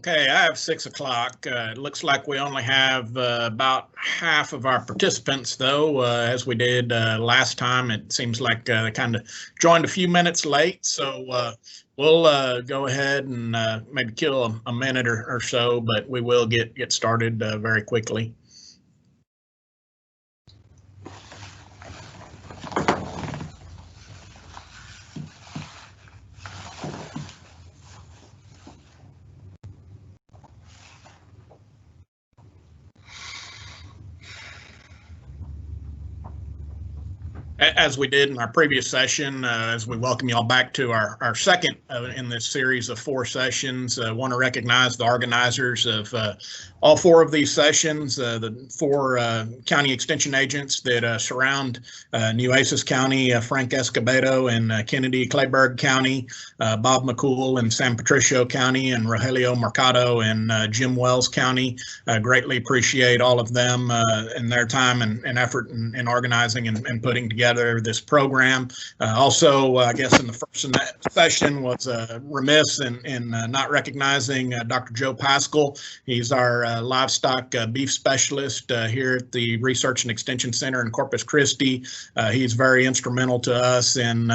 Okay, I have 6 o'clock. It looks like we only have about half of our participants, though, as we did last time. It seems like they kind of joined a few minutes late, so we'll go ahead and maybe kill a minute or so, but we will get started very quickly. As we did in our previous session, as we welcome y'all back to our second in this series of 4 sessions, I want to recognize the organizers of all 4 of these sessions, the 4 county extension agents that surround Nueces County, Frank Escobedo and Kennedy Clayburgh County, Bob McCool in San Patricio County, and Rogelio Mercado in Jim Wells County. Greatly appreciate all of them and their time and effort in organizing and putting together this program. Also, I guess in the first session was remiss in not recognizing Dr. Joe Pascal. He's our livestock beef specialist here at the Research and Extension Center in Corpus Christi. He's very instrumental to us in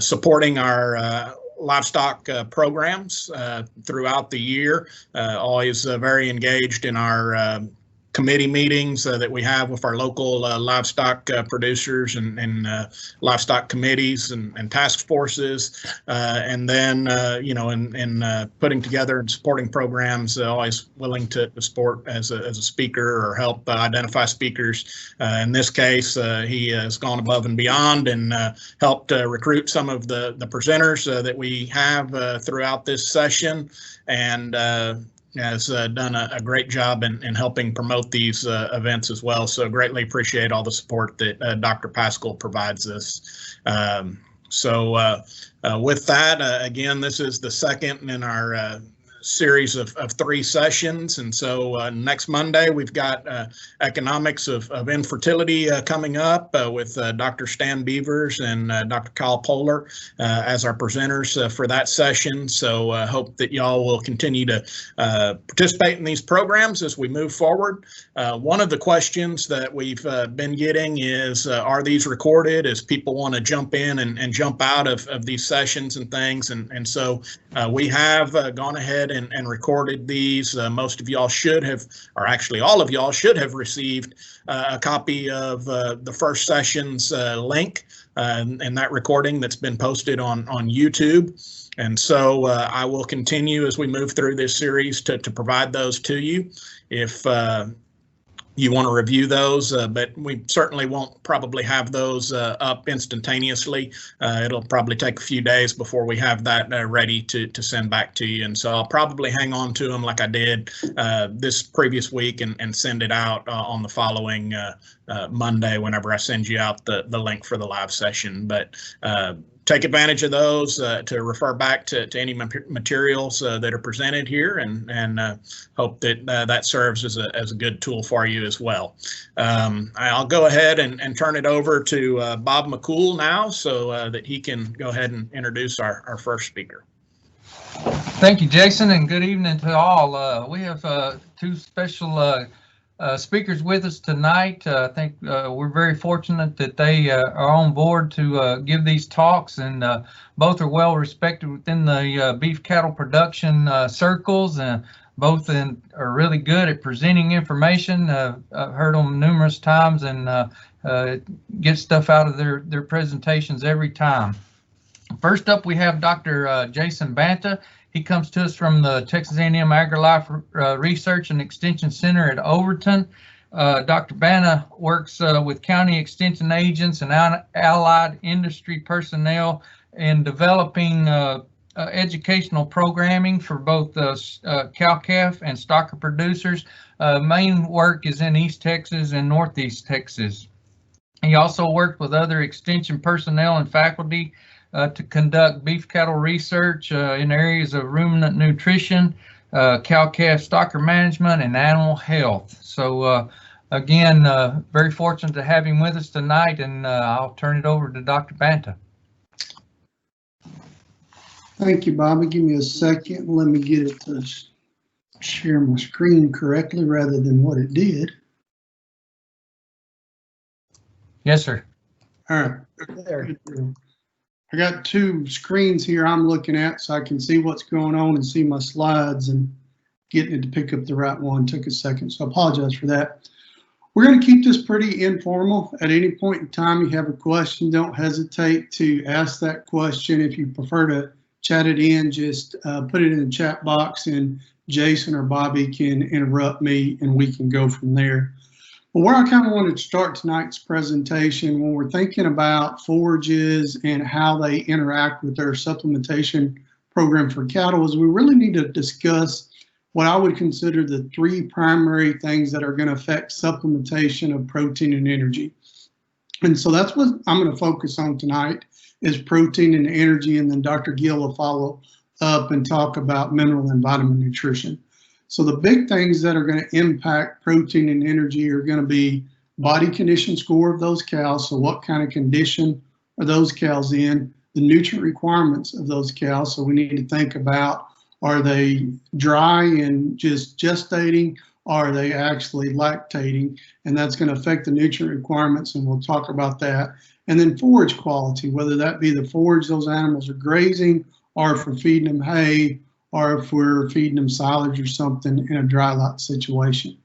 supporting our livestock programs throughout the year. Always very engaged in our committee meetings that we have with our local livestock producers and livestock committees and task forces, and then in putting together and supporting programs, always willing to support as a speaker or help identify speakers. In this case, he has gone above and beyond and helped recruit some of the presenters that we have throughout this session, and has done a great job in helping promote these events as well. So greatly appreciate all the support that Dr. Pascal provides us. With that, again, this is the second in our series of 3 sessions. And so next Monday, we've got economics of infertility coming up with Dr. Stan Beavers and Dr. Kyle Poehler as our presenters for that session. So hope that y'all will continue to participate in these programs as we move forward. One of the questions that we've been getting is, are these recorded, as people want to jump in and jump out of these sessions and things. And so we have gone ahead and recorded these. Most of y'all should have, or actually all of y'all should have received a copy of the first session's link and that recording that's been posted on YouTube. And so I will continue as we move through this series to provide those to you if you want to review those, but we certainly won't probably have those up instantaneously. It'll probably take a few days before we have that ready to send back to you. And so I'll probably hang on to them like I did this previous week and send it out on the following Monday whenever I send you out the link for the live session. But take advantage of those to refer back to any materials that are presented here, and hope that that serves as a good tool for you as well. I'll go ahead and turn it over to Bob McCool now so that he can go ahead and introduce our first speaker. Thank you, Jason, and good evening to all. We have 2 special speakers with us tonight. I think we're very fortunate that they are on board to give these talks, and both are well respected within the beef cattle production circles, and both are really good at presenting information. I've heard them numerous times and get stuff out of their presentations every time. First up, we have Dr. Jason Banta. He comes to us from the Texas A&M AgriLife Research and Extension Center at Overton. Dr. Banta works with county extension agents and allied industry personnel in developing educational programming for both cow-calf and stocker producers. Main work is in East Texas and Northeast Texas. He also worked with other extension personnel and faculty to conduct beef cattle research in areas of ruminant nutrition, cow-calf stocker management, and animal health. So again, very fortunate to have him with us tonight, and I'll turn it over to Dr. Banta. Thank you, Bobby. Give me a second. Let me get it to share my screen correctly rather than what it did. Yes, sir. All right. There. I got two screens here I'm looking at so I can see what's going on and see my slides, and getting it to pick up the right one took a second, so I apologize for that. We're going to keep this pretty informal. At any point in time you have a question, don't hesitate to ask that question. If you prefer to chat it in, just put it in the chat box and Jason or Bobby can interrupt me and we can go from there. But where I kind of wanted to start tonight's presentation, when we're thinking about forages and how they interact with their supplementation program for cattle, is we really need to discuss what I would consider the three primary things that are going to affect supplementation of protein and energy. And so that's what I'm going to focus on tonight, is protein and energy, and then Dr. Gill will follow up and talk about mineral and vitamin nutrition. So the big things that are going to impact protein and energy are going to be body condition score of those cows. So what kind of condition are those cows in? The nutrient requirements of those cows. So we need to think about, are they dry and just gestating? Are they actually lactating? And that's going to affect the nutrient requirements, and we'll talk about that. And then forage quality, whether that be the forage those animals are grazing, or if we're feeding them hay, or if we're feeding them silage or something in a dry lot situation.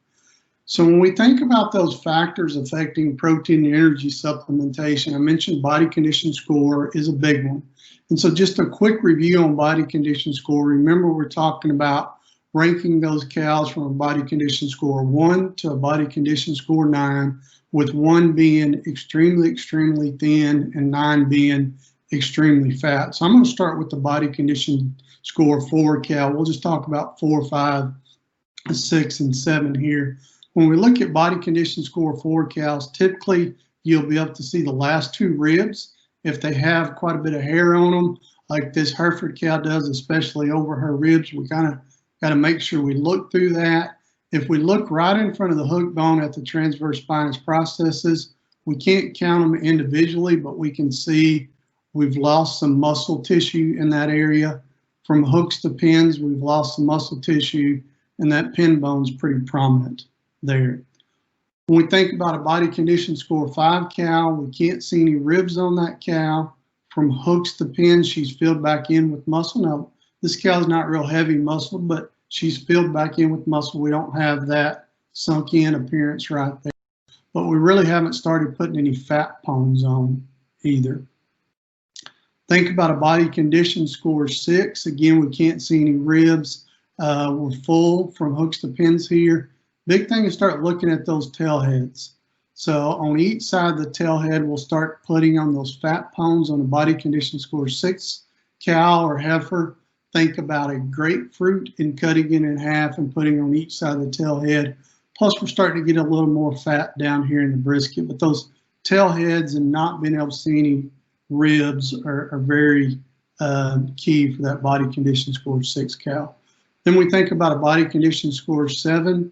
So when we think about those factors affecting protein and energy supplementation, I mentioned body condition score is a big one. And so just a quick review on body condition score. Remember, we're talking about ranking those cows from a body condition score 1 to a body condition score 9, with 1 being extremely, extremely thin and 9 being extremely fat. So I'm going to start with the body condition score 4 cow. We'll just talk about 4, 5, 6, and 7 here. When we look at body condition score 4 cows, typically you'll be able to see the last 2 ribs. If they have quite a bit of hair on them, like this Hereford cow does, especially over her ribs, we kind of got to make sure we look through that. If we look right in front of the hook bone at the transverse spinous processes, we can't count them individually, but we can see we've lost some muscle tissue in that area. From hooks to pins, we've lost some muscle tissue, and that pin bone's pretty prominent there. When we think about a body condition score 5 cow, we can't see any ribs on that cow. From hooks to pins, she's filled back in with muscle. Now, this cow's not real heavy muscle, but she's filled back in with muscle. We don't have that sunk in appearance right there. But we really haven't started putting any fat pones on either. Think about a body condition score 6. Again, we can't see any ribs. We're full from hooks to pins here. Big thing is start looking at those tail heads. So on each side of the tail head, we'll start putting on those fat pones on a body condition score 6 cow or heifer. Think about a grapefruit and cutting it in half and putting on each side of the tail head. Plus, we're starting to get a little more fat down here in the brisket, but those tail heads and not being able to see any ribs are very key for that body condition score 6 cow. Then we think about a body condition score 7,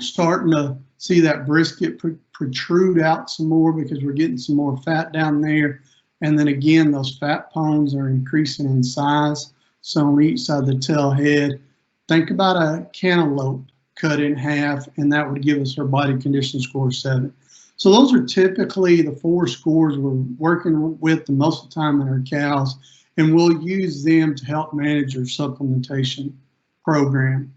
starting to see that brisket protrude out some more because we're getting some more fat down there. And then again, those fat pones are increasing in size. So on each side of the tail head, think about a cantaloupe cut in half, and that would give us our body condition score 7. So those are typically the 4 scores we're working with the most of the time in our cows, and we'll use them to help manage our supplementation program.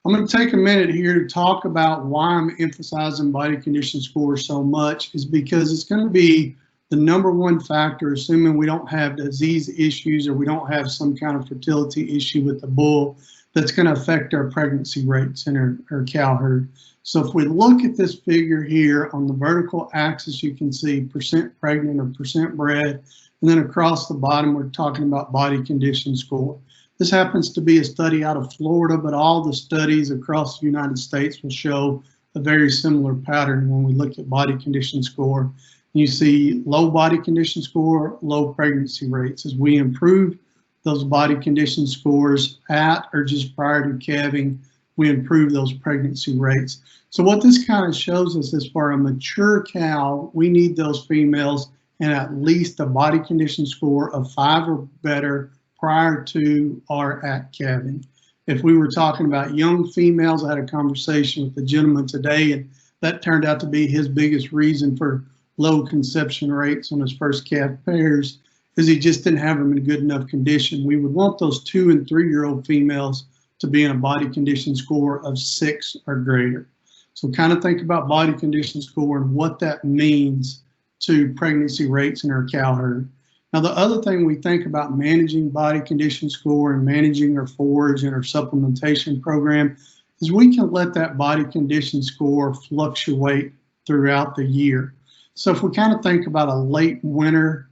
I'm going to take a minute here to talk about why I'm emphasizing body condition score so much, is because it's going to be the #1 factor, assuming we don't have disease issues or we don't have some kind of fertility issue with the bull, that's going to affect our pregnancy rates in our cow herd. So if we look at this figure here on the vertical axis, you can see percent pregnant or percent bred, and then across the bottom, we're talking about body condition score. This happens to be a study out of Florida, but all the studies across the United States will show a very similar pattern when we look at body condition score. You see low body condition score, low pregnancy rates. As we improve those body condition scores at or just prior to calving, we improve those pregnancy rates. So what this kind of shows us is for a mature cow, we need those females in at least a body condition score of 5 or better prior to or at calving. If we were talking about young females, I had a conversation with a gentleman today, and that turned out to be his biggest reason for low conception rates on his first calf pairs, is he just didn't have them in good enough condition. We would want those 2 and 3 year old females to be in a body condition score of 6 or greater. So kind of think about body condition score and what that means to pregnancy rates in our cow herd. Now, the other thing we think about managing body condition score and managing our forage and our supplementation program is we can let that body condition score fluctuate throughout the year. So if we kind of think about a late winter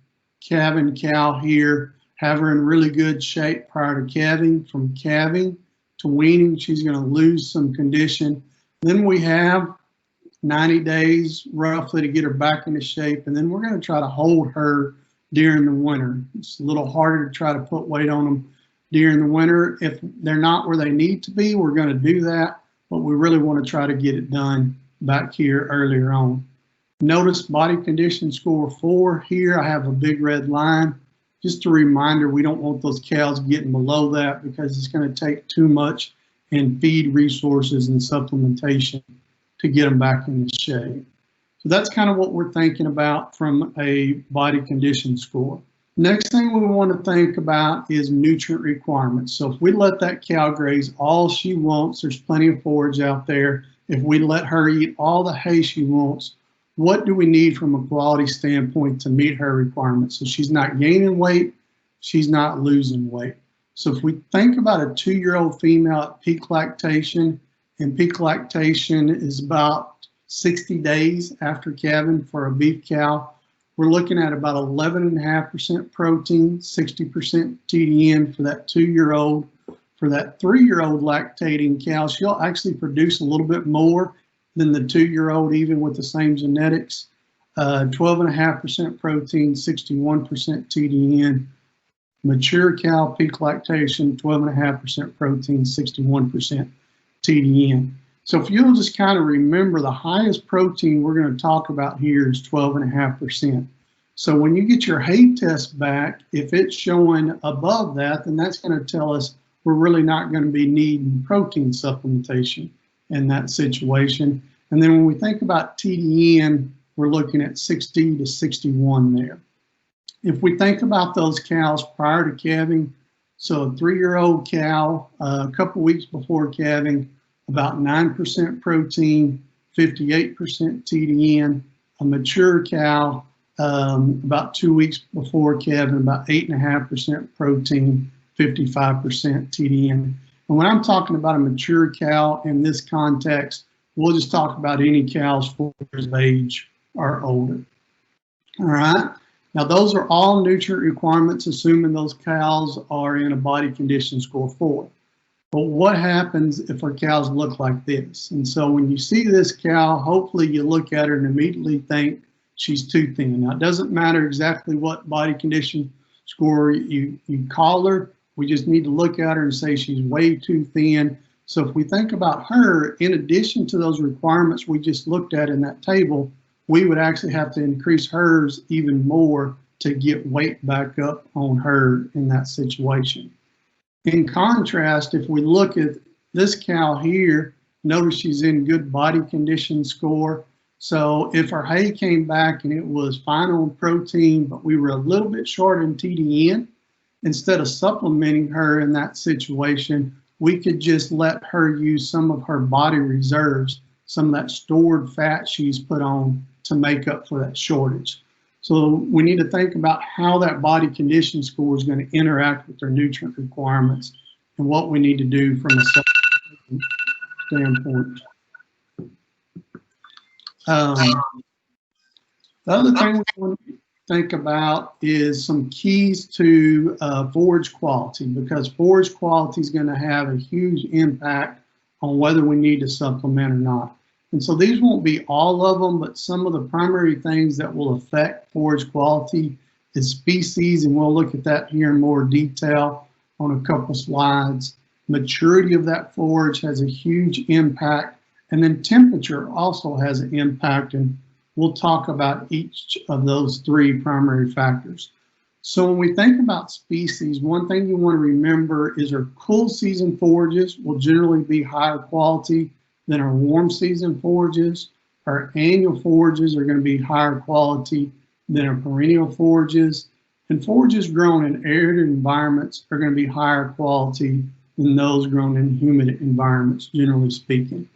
calving cow here, have her in really good shape prior to calving, from calving to weaning, she's going to lose some condition. Then we have 90 days roughly to get her back into shape, and then we're going to try to hold her during the winter. It's a little harder to try to put weight on them during the winter. If they're not where they need to be, we're going to do that, but we really want to try to get it done back here earlier on. Notice body condition score 4 here. I have a big red line. Just a reminder, we don't want those cows getting below that because it's going to take too much in feed resources and supplementation to get them back into shape. So that's kind of what we're thinking about from a body condition score. Next thing we want to think about is nutrient requirements. So if we let that cow graze all she wants, there's plenty of forage out there. If we let her eat all the hay she wants, what do we need from a quality standpoint to meet her requirements? So she's not gaining weight, she's not losing weight. So if we think about a 2-year-old female at peak lactation, and peak lactation is about 60 days after calving for a beef cow, we're looking at about 11.5% protein, 60% TDN for that 2-year-old. For that 3-year-old lactating cow, she'll actually produce a little bit more than the 2-year-old, even with the same genetics. 12.5% protein, 61% TDN. Mature cow, peak lactation, 12.5% protein, 61% TDN. So if you'll just kind of remember, the highest protein we're going to talk about here is 12.5%. So when you get your hay test back, if it's showing above that, then that's going to tell us we're really not going to be needing protein supplementation in that situation. And then when we think about TDN, we're looking at 60 to 61 there. If we think about those cows prior to calving, so a 3-year-old cow, a couple weeks before calving, about 9% protein, 58% TDN. A mature cow, about 2 weeks before calving, about 8.5% protein, 55% TDN. And when I'm talking about a mature cow in this context, we'll just talk about any cows 4 years of age or older. All right. Now, those are all nutrient requirements, assuming those cows are in a body condition score 4. But what happens if our cows look like this? And so when you see this cow, hopefully you look at her and immediately think she's too thin. Now, it doesn't matter exactly what body condition score you call her. We just need to look at her and say she's way too thin. So if we think about her, in addition to those requirements we just looked at in that table, we would actually have to increase hers even more to get weight back up on her in that situation. In contrast, if we look at this cow here, notice she's in good body condition score. So if our hay came back and it was fine on protein, but we were a little bit short in TDN, instead of supplementing her in that situation, we could just let her use some of her body reserves, some of that stored fat she's put on to make up for that shortage. So we need to think about how that body condition score is going to interact with their nutrient requirements and what we need to do from a supplementation standpoint. The other thing we want to think about is some keys to forage quality, because forage quality is going to have a huge impact on whether we need to supplement or not. And so these won't be all of them, but some of the primary things that will affect forage quality is species, and we'll look at that here in more detail on a couple slides. Maturity of that forage has a huge impact, and then temperature also has an impact, and we'll talk about each of those 3 primary factors. So when we think about species, one thing you want to remember is our cool season forages will generally be higher quality than our warm season forages. Our annual forages are going to be higher quality than our perennial forages. And forages grown in arid environments are going to be higher quality than those grown in humid environments, generally speaking.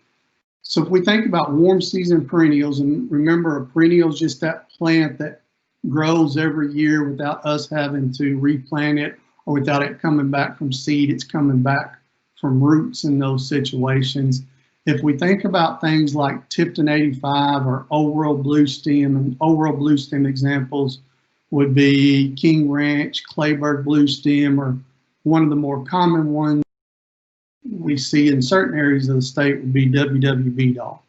So if we think about warm season perennials, and remember a perennial is just that plant that grows every year without us having to replant it or without it coming back from seed, it's coming back from roots in those situations. If we think about things like Tipton 85 or Old World Blue Stem, and Old World Blue Stem examples would be King Ranch, Clayburgh Blue Stem, or one of the more common ones we see in certain areas of the state would be WW Dog.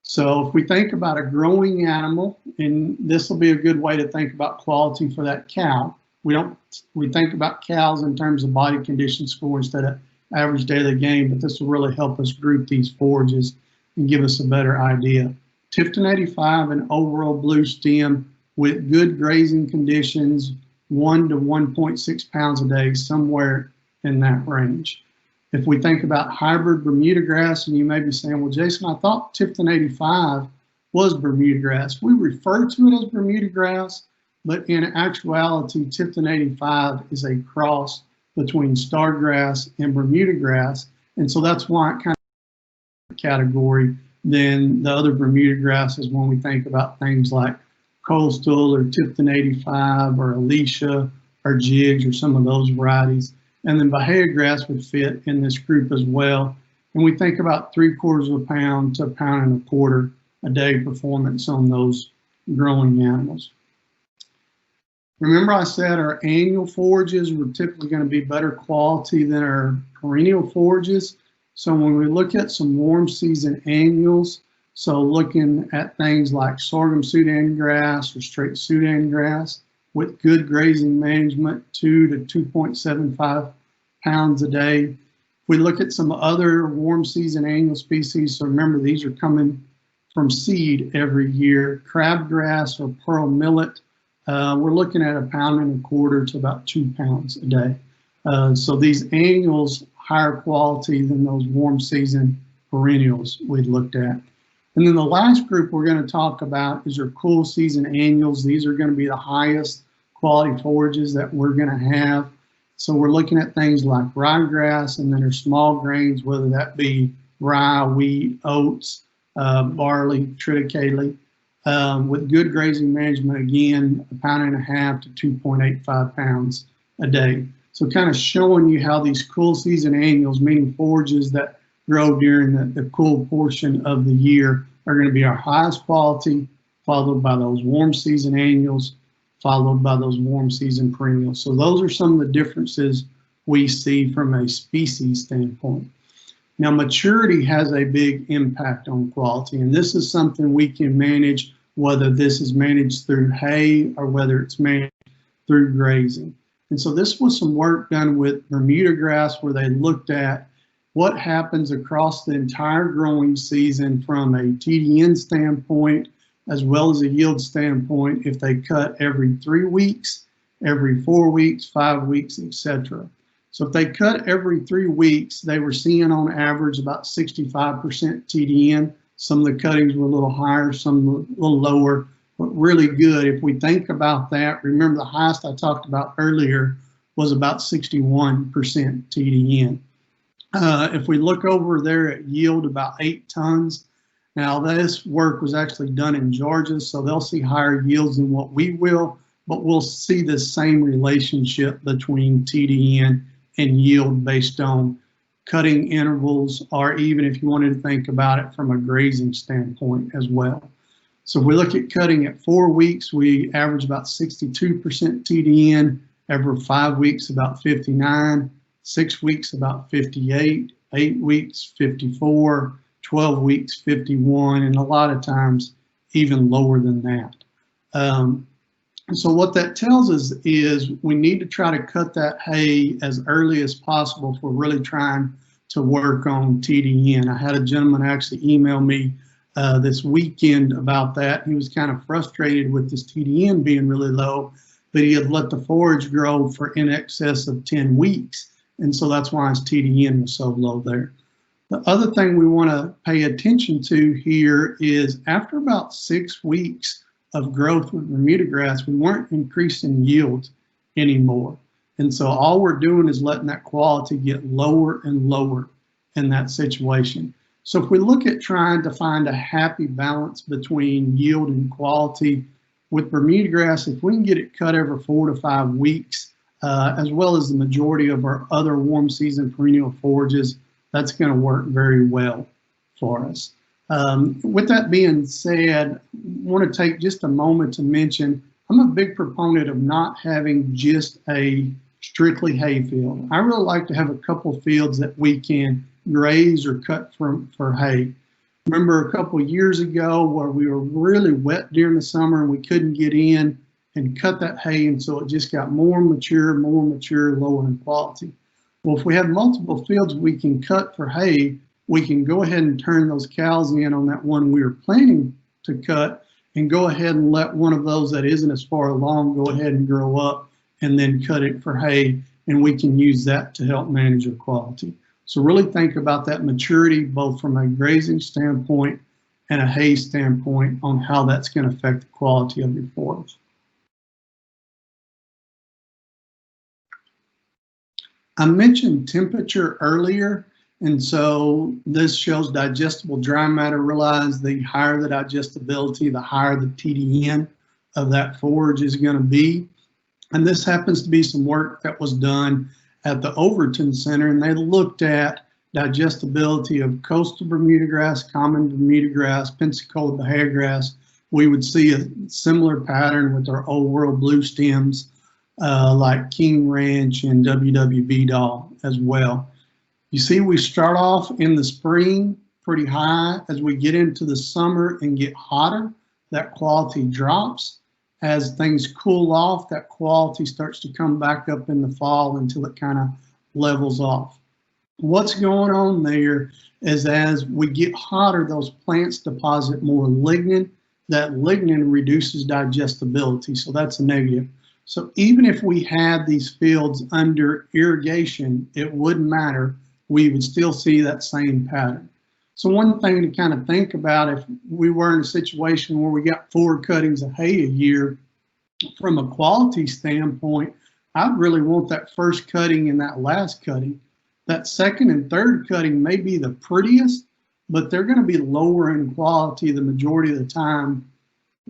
So if we think about a growing animal, and this will be a good way to think about quality for that cow. We think about cows in terms of body condition score instead of average daily gain, but this will really help us group these forages and give us a better idea. Tipton 85 and Old World Blue Stem with good grazing conditions, 1 to 1.6 pounds a day, somewhere in that range. If we think about hybrid Bermuda grass, and you may be saying, well, Jason, I thought Tipton 85 was Bermuda grass. We refer to it as Bermuda grass, but in actuality, Tipton 85 is a cross between stargrass and Bermuda grass. And so that's why it kind of category than the other Bermuda grasses when we think about things like Coastal or Tipton 85 or Alicia or Jigs or some of those varieties. And then Bahia grass would fit in this group as well. And we think about 3/4 pound to 1.25 pounds a day performance on those growing animals. Remember I said our annual forages were typically going to be better quality than our perennial forages. So when we look at some warm season annuals, so looking at things like sorghum Sudan grass or straight Sudan grass with good grazing management, 2 to 2.75 pounds a day. If we look at some other warm season annual species, so remember these are coming from seed every year, crabgrass or pearl millet, we're looking at 1.25 pounds to about 2 pounds a day. So these annuals higher quality than those warm season perennials we looked at. And then the last group we're going to talk about is our cool season annuals. These are going to be the highest quality forages that we're going to have. So we're looking at things like ryegrass and then our small grains, whether that be rye, wheat, oats, barley, triticale, with good grazing management, again, 1.5 pounds to 2.85 pounds a day. So kind of showing you how these cool season annuals, meaning forages that grow during the cool portion of the year, are going to be our highest quality, followed by those warm season annuals, followed by those warm season perennials. So those are some of the differences we see from a species standpoint. Now, maturity has a big impact on quality, and this is something we can manage, whether this is managed through hay or whether it's managed through grazing. And so this was some work done with Bermuda grass where they looked at what happens across the entire growing season from a TDN standpoint, as well as a yield standpoint, if they cut every 3 weeks, every 4 weeks, 5 weeks, etc. So if they cut every 3 weeks, they were seeing on average about 65% TDN. Some of the cuttings were a little higher, some a little lower, but really good. If we think about that, remember the highest I talked about earlier was about 61% TDN. If we look over there at yield, about 8 tons. Now this work was actually done in Georgia, so they'll see higher yields than what we will, but we'll see the same relationship between TDN and yield based on cutting intervals, or even if you wanted to think about it from a grazing standpoint as well. So if we look at cutting at 4 weeks, we average about 62% TDN, every 5 weeks about 59, 6 weeks about 58, 8 weeks 54, 12 weeks 51, and a lot of times even lower than that. So what that tells us is we need to try to cut that hay as early as possible if we're really trying to work on TDN. I had a gentleman actually email me this weekend about that. He was kind of frustrated with this TDN being really low. but he had let the forage grow for in excess of 10 weeks. And so that's why his TDN was so low there. The other thing we want to pay attention to here is after about 6 weeks of growth with Bermuda grass, we weren't increasing yields anymore. And so all we're doing is letting that quality get lower and lower in that situation. So if we look at trying to find a happy balance between yield and quality with Bermuda grass, if we can get it cut every 4 to 5 weeks, as well as the majority of our other warm season perennial forages, that's going to work very well for us. With that being said, I want to take just a moment to mention, I'm a big proponent of not having just a strictly hay field. I really like to have a couple fields that we can graze or cut for hay. Remember a couple of years ago where we were really wet during the summer and we couldn't get in and cut that hay, and so it just got more mature, lower in quality. Well, if we have multiple fields we can cut for hay, we can go ahead and turn those cows in on that one we were planning to cut and go ahead and let one of those that isn't as far along go ahead and grow up and then cut it for hay, and we can use that to help manage our quality. So really think about that maturity, both from a grazing standpoint and a hay standpoint, on how that's going to affect the quality of your forage. I mentioned temperature earlier, and so this shows digestible dry matter. Realize the higher the digestibility, the higher the TDN of that forage is going to be. And this happens to be some work that was done at the Overton Center, and they looked at digestibility of coastal Bermuda grass, common Bermuda grass, Pensacola Bahia grass. We would see a similar pattern with our old world blue stems like King Ranch and WWB Doll as well. You see, we start off in the spring pretty high. As we get into the summer and get hotter, that quality drops. As things cool off, that quality starts to come back up in the fall until it kind of levels off. What's going on there is as we get hotter, those plants deposit more lignin. That lignin reduces digestibility, so that's a negative. So even if we had these fields under irrigation, it wouldn't matter. We would still see that same pattern. So one thing to kind of think about, if we were in a situation where we got 4 cuttings of hay a year, from a quality standpoint, I'd really want that first cutting and that last cutting. That second and third cutting may be the prettiest, but they're going to be lower in quality the majority of the time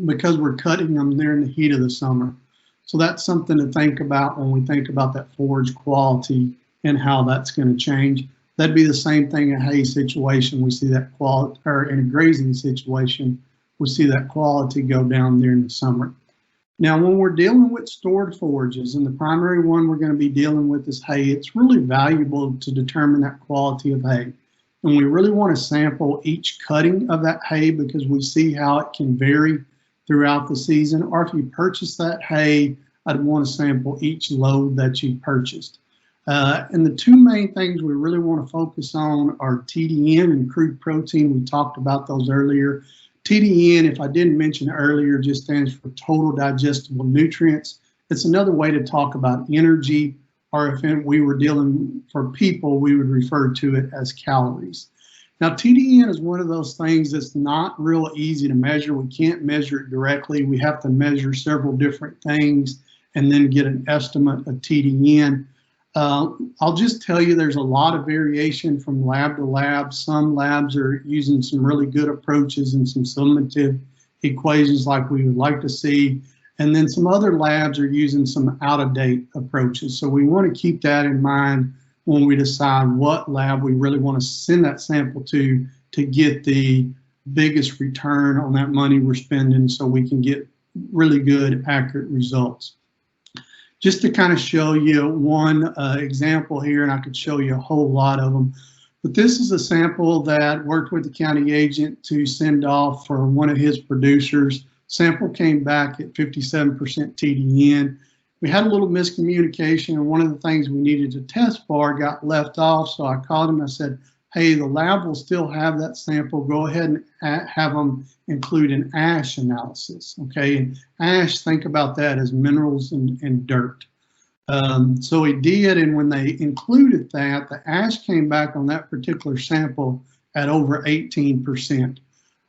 because we're cutting them during the heat of the summer. So that's something to think about when we think about that forage quality and how that's going to change. That'd be the same thing in a hay situation. We see that quality, or in a grazing situation, we see that quality go down during the summer. Now, when we're dealing with stored forages, and the primary one we're going to be dealing with is hay, it's really valuable to determine that quality of hay. And we really want to sample each cutting of that hay because we see how it can vary throughout the season. Or if you purchase that hay, I'd want to sample each load that you purchased. And the two main things we really want to focus on are TDN and crude protein. We talked about those earlier. TDN, if I didn't mention earlier, just stands for total digestible nutrients. It's another way to talk about energy, or if we were dealing for people, we would refer to it as calories. Now, TDN is one of those things that's not real easy to measure. We can't measure it directly. We have to measure several different things and then get an estimate of TDN. I'll just tell you there's a lot of variation from lab to lab. Some labs are using some really good approaches and some summative equations like we would like to see. And then some other labs are using some out-of-date approaches. So we want to keep that in mind when we decide what lab we really want to send that sample to get the biggest return on that money we're spending so we can get really good, accurate results. Just to kind of show you one example here, and I could show you a whole lot of them, but this is a sample that worked with the county agent to send off for one of his producers. Sample came back at 57% TDN. We had a little miscommunication, and one of the things we needed to test for got left off, so I called him. I said, hey, the lab will still have that sample. Go ahead and have them include an ash analysis, okay? And ash, think about that as minerals and dirt. So he did, and when they included that, the ash came back on that particular sample at over 18%.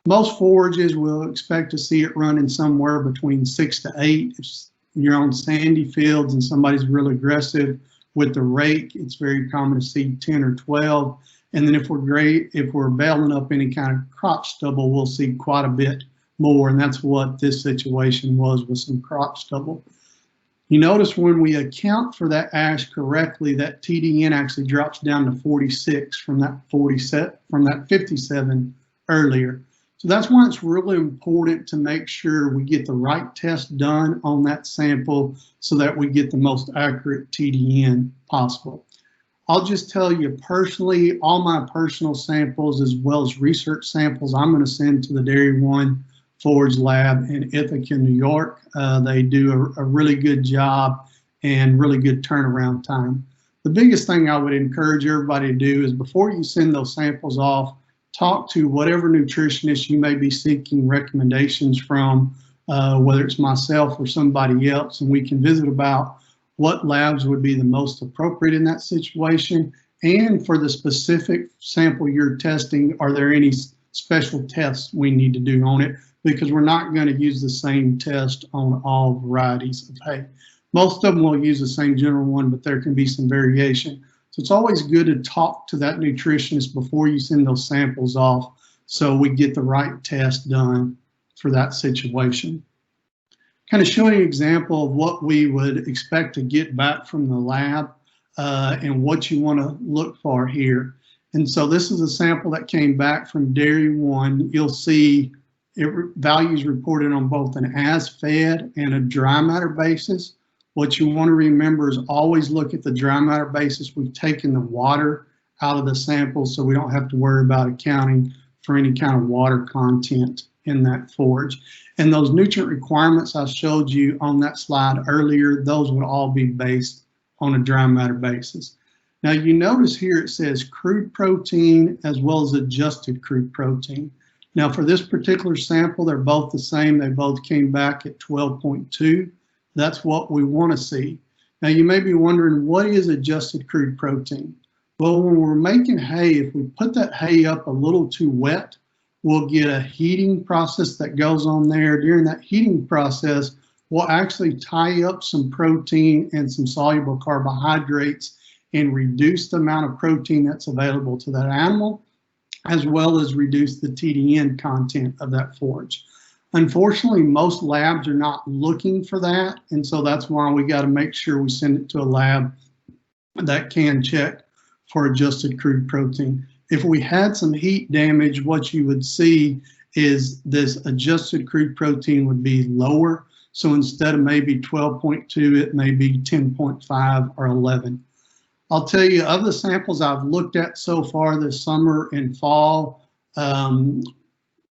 Most forages will expect to see it running somewhere between 6 to 8. If you're on sandy fields and somebody's really aggressive with the rake, it's very common to see 10 or 12. And then if we're baling up any kind of crotch stubble, we'll see quite a bit more. And that's what this situation was with some crotch stubble. You notice when we account for that ash correctly, that TDN actually drops down to 46 from that 57 earlier. So that's why it's really important to make sure we get the right test done on that sample so that we get the most accurate TDN possible. I'll just tell you personally, all my personal samples as well as research samples, I'm going to send to the Dairy One Forage Lab in Ithaca, New York. They do a really good job and really good turnaround time. The biggest thing I would encourage everybody to do is before you send those samples off, talk to whatever nutritionist you may be seeking recommendations from, whether it's myself or somebody else, and we can visit about what labs would be the most appropriate in that situation. And for the specific sample you're testing, are there any special tests we need to do on it? Because we're not going to use the same test on all varieties of hay. Most of them will use the same general one, but there can be some variation. So it's always good to talk to that nutritionist before you send those samples off so we get the right test done for that situation. Kind of showing an example of what we would expect to get back from the lab and what you want to look for here. And so this is a sample that came back from Dairy One. You'll see values reported on both an as-fed and a dry matter basis. What you want to remember is always look at the dry matter basis. We've taken the water out of the sample, so we don't have to worry about accounting for any kind of water content in that forage. And those nutrient requirements I showed you on that slide earlier, those would all be based on a dry matter basis. Now you notice here it says crude protein as well as adjusted crude protein. Now for this particular sample, they're both the same. They both came back at 12.2. That's what we want to see. Now you may be wondering, what is adjusted crude protein? Well, when we're making hay, if we put that hay up a little too wet, we'll get a heating process that goes on there. During that heating process, we'll actually tie up some protein and some soluble carbohydrates and reduce the amount of protein that's available to that animal, as well as reduce the TDN content of that forage. Unfortunately, most labs are not looking for that, and so that's why we got to make sure we send it to a lab that can check for adjusted crude protein. If we had some heat damage, what you would see is this adjusted crude protein would be lower. So instead of maybe 12.2, it may be 10.5 or 11. I'll tell you, of the samples I've looked at so far this summer and fall,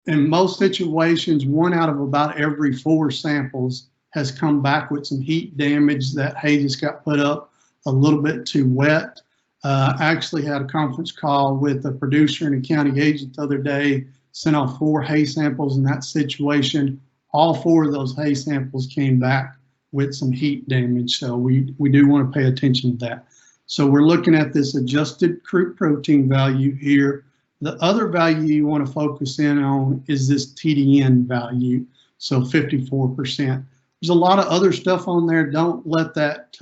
in most situations, 1 out of about every 4 samples has come back with some heat damage. That hay just got put up a little bit too wet. I actually had a conference call with a producer and a county agent the other day, sent off 4 hay samples in that situation. All 4 of those hay samples came back with some heat damage. So we do want to pay attention to that. So we're looking at this adjusted crude protein value here. The other value you want to focus in on is this TDN value, so 54%. There's a lot of other stuff on there. Don't let that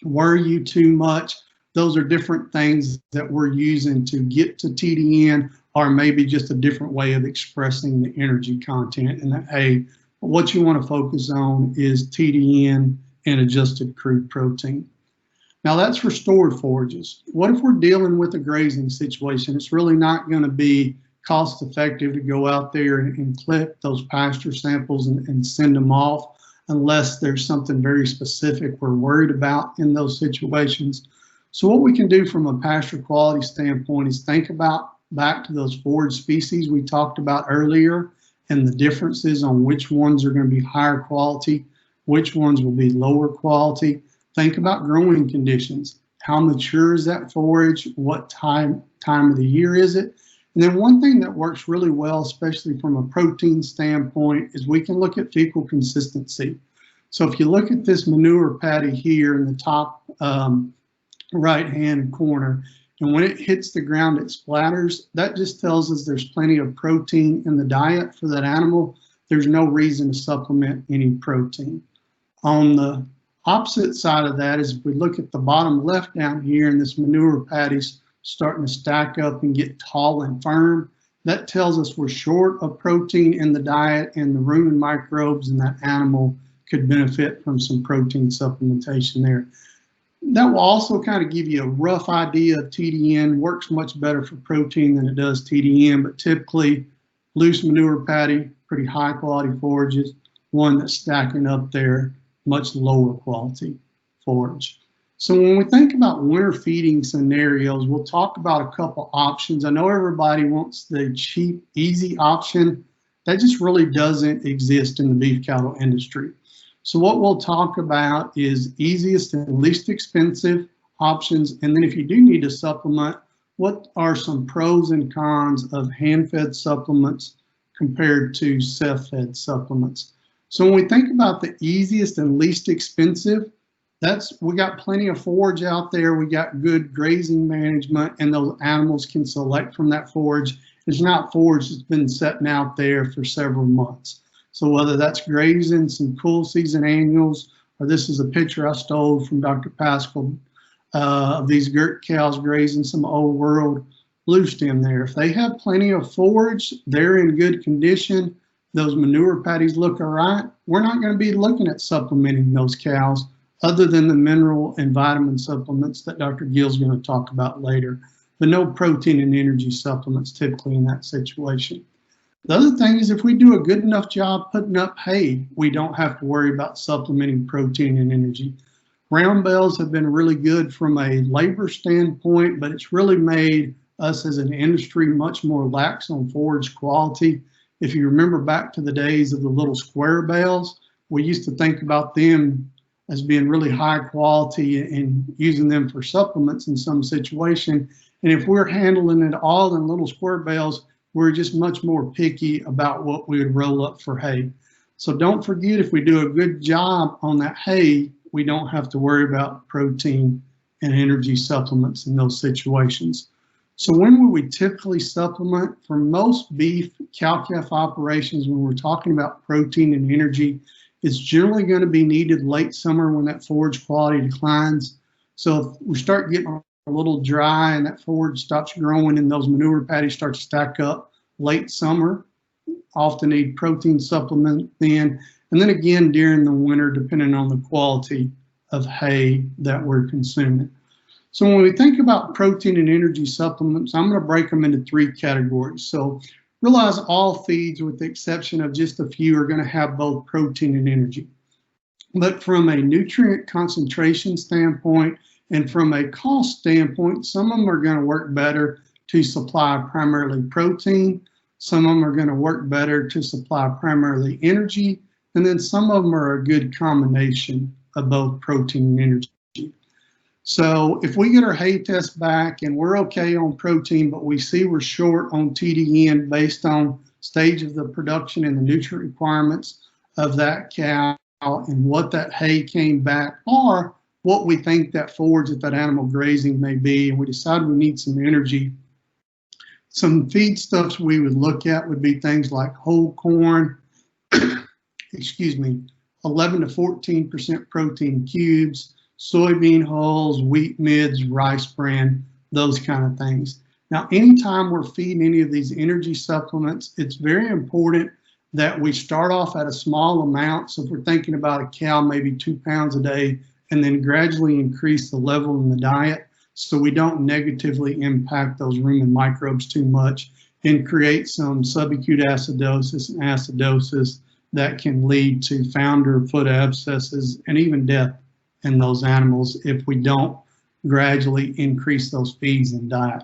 worry you too much. Those are different things that we're using to get to TDN, or maybe just a different way of expressing the energy content in that hay. What you want to focus on is TDN and adjusted crude protein. Now that's for stored forages. What if we're dealing with a grazing situation? It's really not going to be cost effective to go out there and clip those pasture samples and send them off unless there's something very specific we're worried about in those situations. So what we can do from a pasture quality standpoint is think about back to those forage species we talked about earlier and the differences on which ones are going to be higher quality, which ones will be lower quality. Think about growing conditions. how mature is that forage, what time of the year is it. And then one thing that works really well, especially from a protein standpoint, is we can look at fecal consistency. So if you look at this manure patty here in the top right-hand corner, and when it hits the ground, it splatters, that just tells us there's plenty of protein in the diet for that animal. There's no reason to supplement any protein. On the opposite side of that is if we look at the bottom left down here and this manure patty's starting to stack up and get tall and firm, that tells us we're short of protein in the diet and the rumen microbes in that animal could benefit from some protein supplementation there. That will also kind of give you a rough idea of TDN. Works much better for protein than it does TDN, but typically loose manure patty, pretty high quality forages, one that's stacking up there, much lower quality forage. So when we think about winter feeding scenarios, we'll talk about a couple options. I know everybody wants the cheap, easy option. That just really doesn't exist in the beef cattle industry. So what we'll talk about is easiest and least expensive options. And then if you do need to supplement, what are some pros and cons of hand-fed supplements compared to self-fed supplements? So when we think about the easiest and least expensive, we got plenty of forage out there. We got good grazing management, and those animals can select from that forage. It's not forage that's been sitting out there for several months. So whether that's grazing some cool season annuals, or this is a picture I stole from Dr. Pascal of these girt cows grazing some old world blue stem there. If they have plenty of forage, they're in good condition, those manure patties look all right, we're not going to be looking at supplementing those cows other than the mineral and vitamin supplements that Dr. Gill's going to talk about later, but no protein and energy supplements typically in that situation. The other thing is if we do a good enough job putting up hay, we don't have to worry about supplementing protein and energy. Round bales have been really good from a labor standpoint, but it's really made us as an industry much more lax on forage quality. If you remember back to the days of the little square bales, we used to think about them as being really high quality and using them for supplements in some situation. And if we're handling it all in little square bales, we're just much more picky about what we would roll up for hay. So don't forget, if we do a good job on that hay, we don't have to worry about protein and energy supplements in those situations. So when would we typically supplement? For most beef cow-calf operations, when we're talking about protein and energy, it's generally going to be needed late summer when that forage quality declines. So if we start getting a little dry and that forage stops growing and those manure patties start to stack up late summer, often need protein supplement then. And then again during the winter, depending on the quality of hay that we're consuming. So when we think about protein and energy supplements, I'm going to break them into three categories. So realize all feeds, with the exception of just a few, are going to have both protein and energy. But from a nutrient concentration standpoint and from a cost standpoint, some of them are going to work better to supply primarily protein. Some of them are going to work better to supply primarily energy. And then some of them are a good combination of both protein and energy. So if we get our hay test back and we're okay on protein, but we see we're short on TDN based on stage of the production and the nutrient requirements of that cow and what that hay came back, or what we think that forage that that animal grazing may be, and we decide we need some energy, some feedstuffs we would look at would be things like whole corn, excuse me, 11 to 14% protein cubes, soybean hulls, wheat midds, rice bran, those kind of things. Now, anytime we're feeding any of these energy supplements, it's very important that we start off at a small amount. So if we're thinking about a cow, maybe 2 pounds a day, and then gradually increase the level in the diet so we don't negatively impact those rumen microbes too much and create some subacute acidosis and acidosis that can lead to founder foot abscesses and even death in those animals if we don't gradually increase those feeds and diet.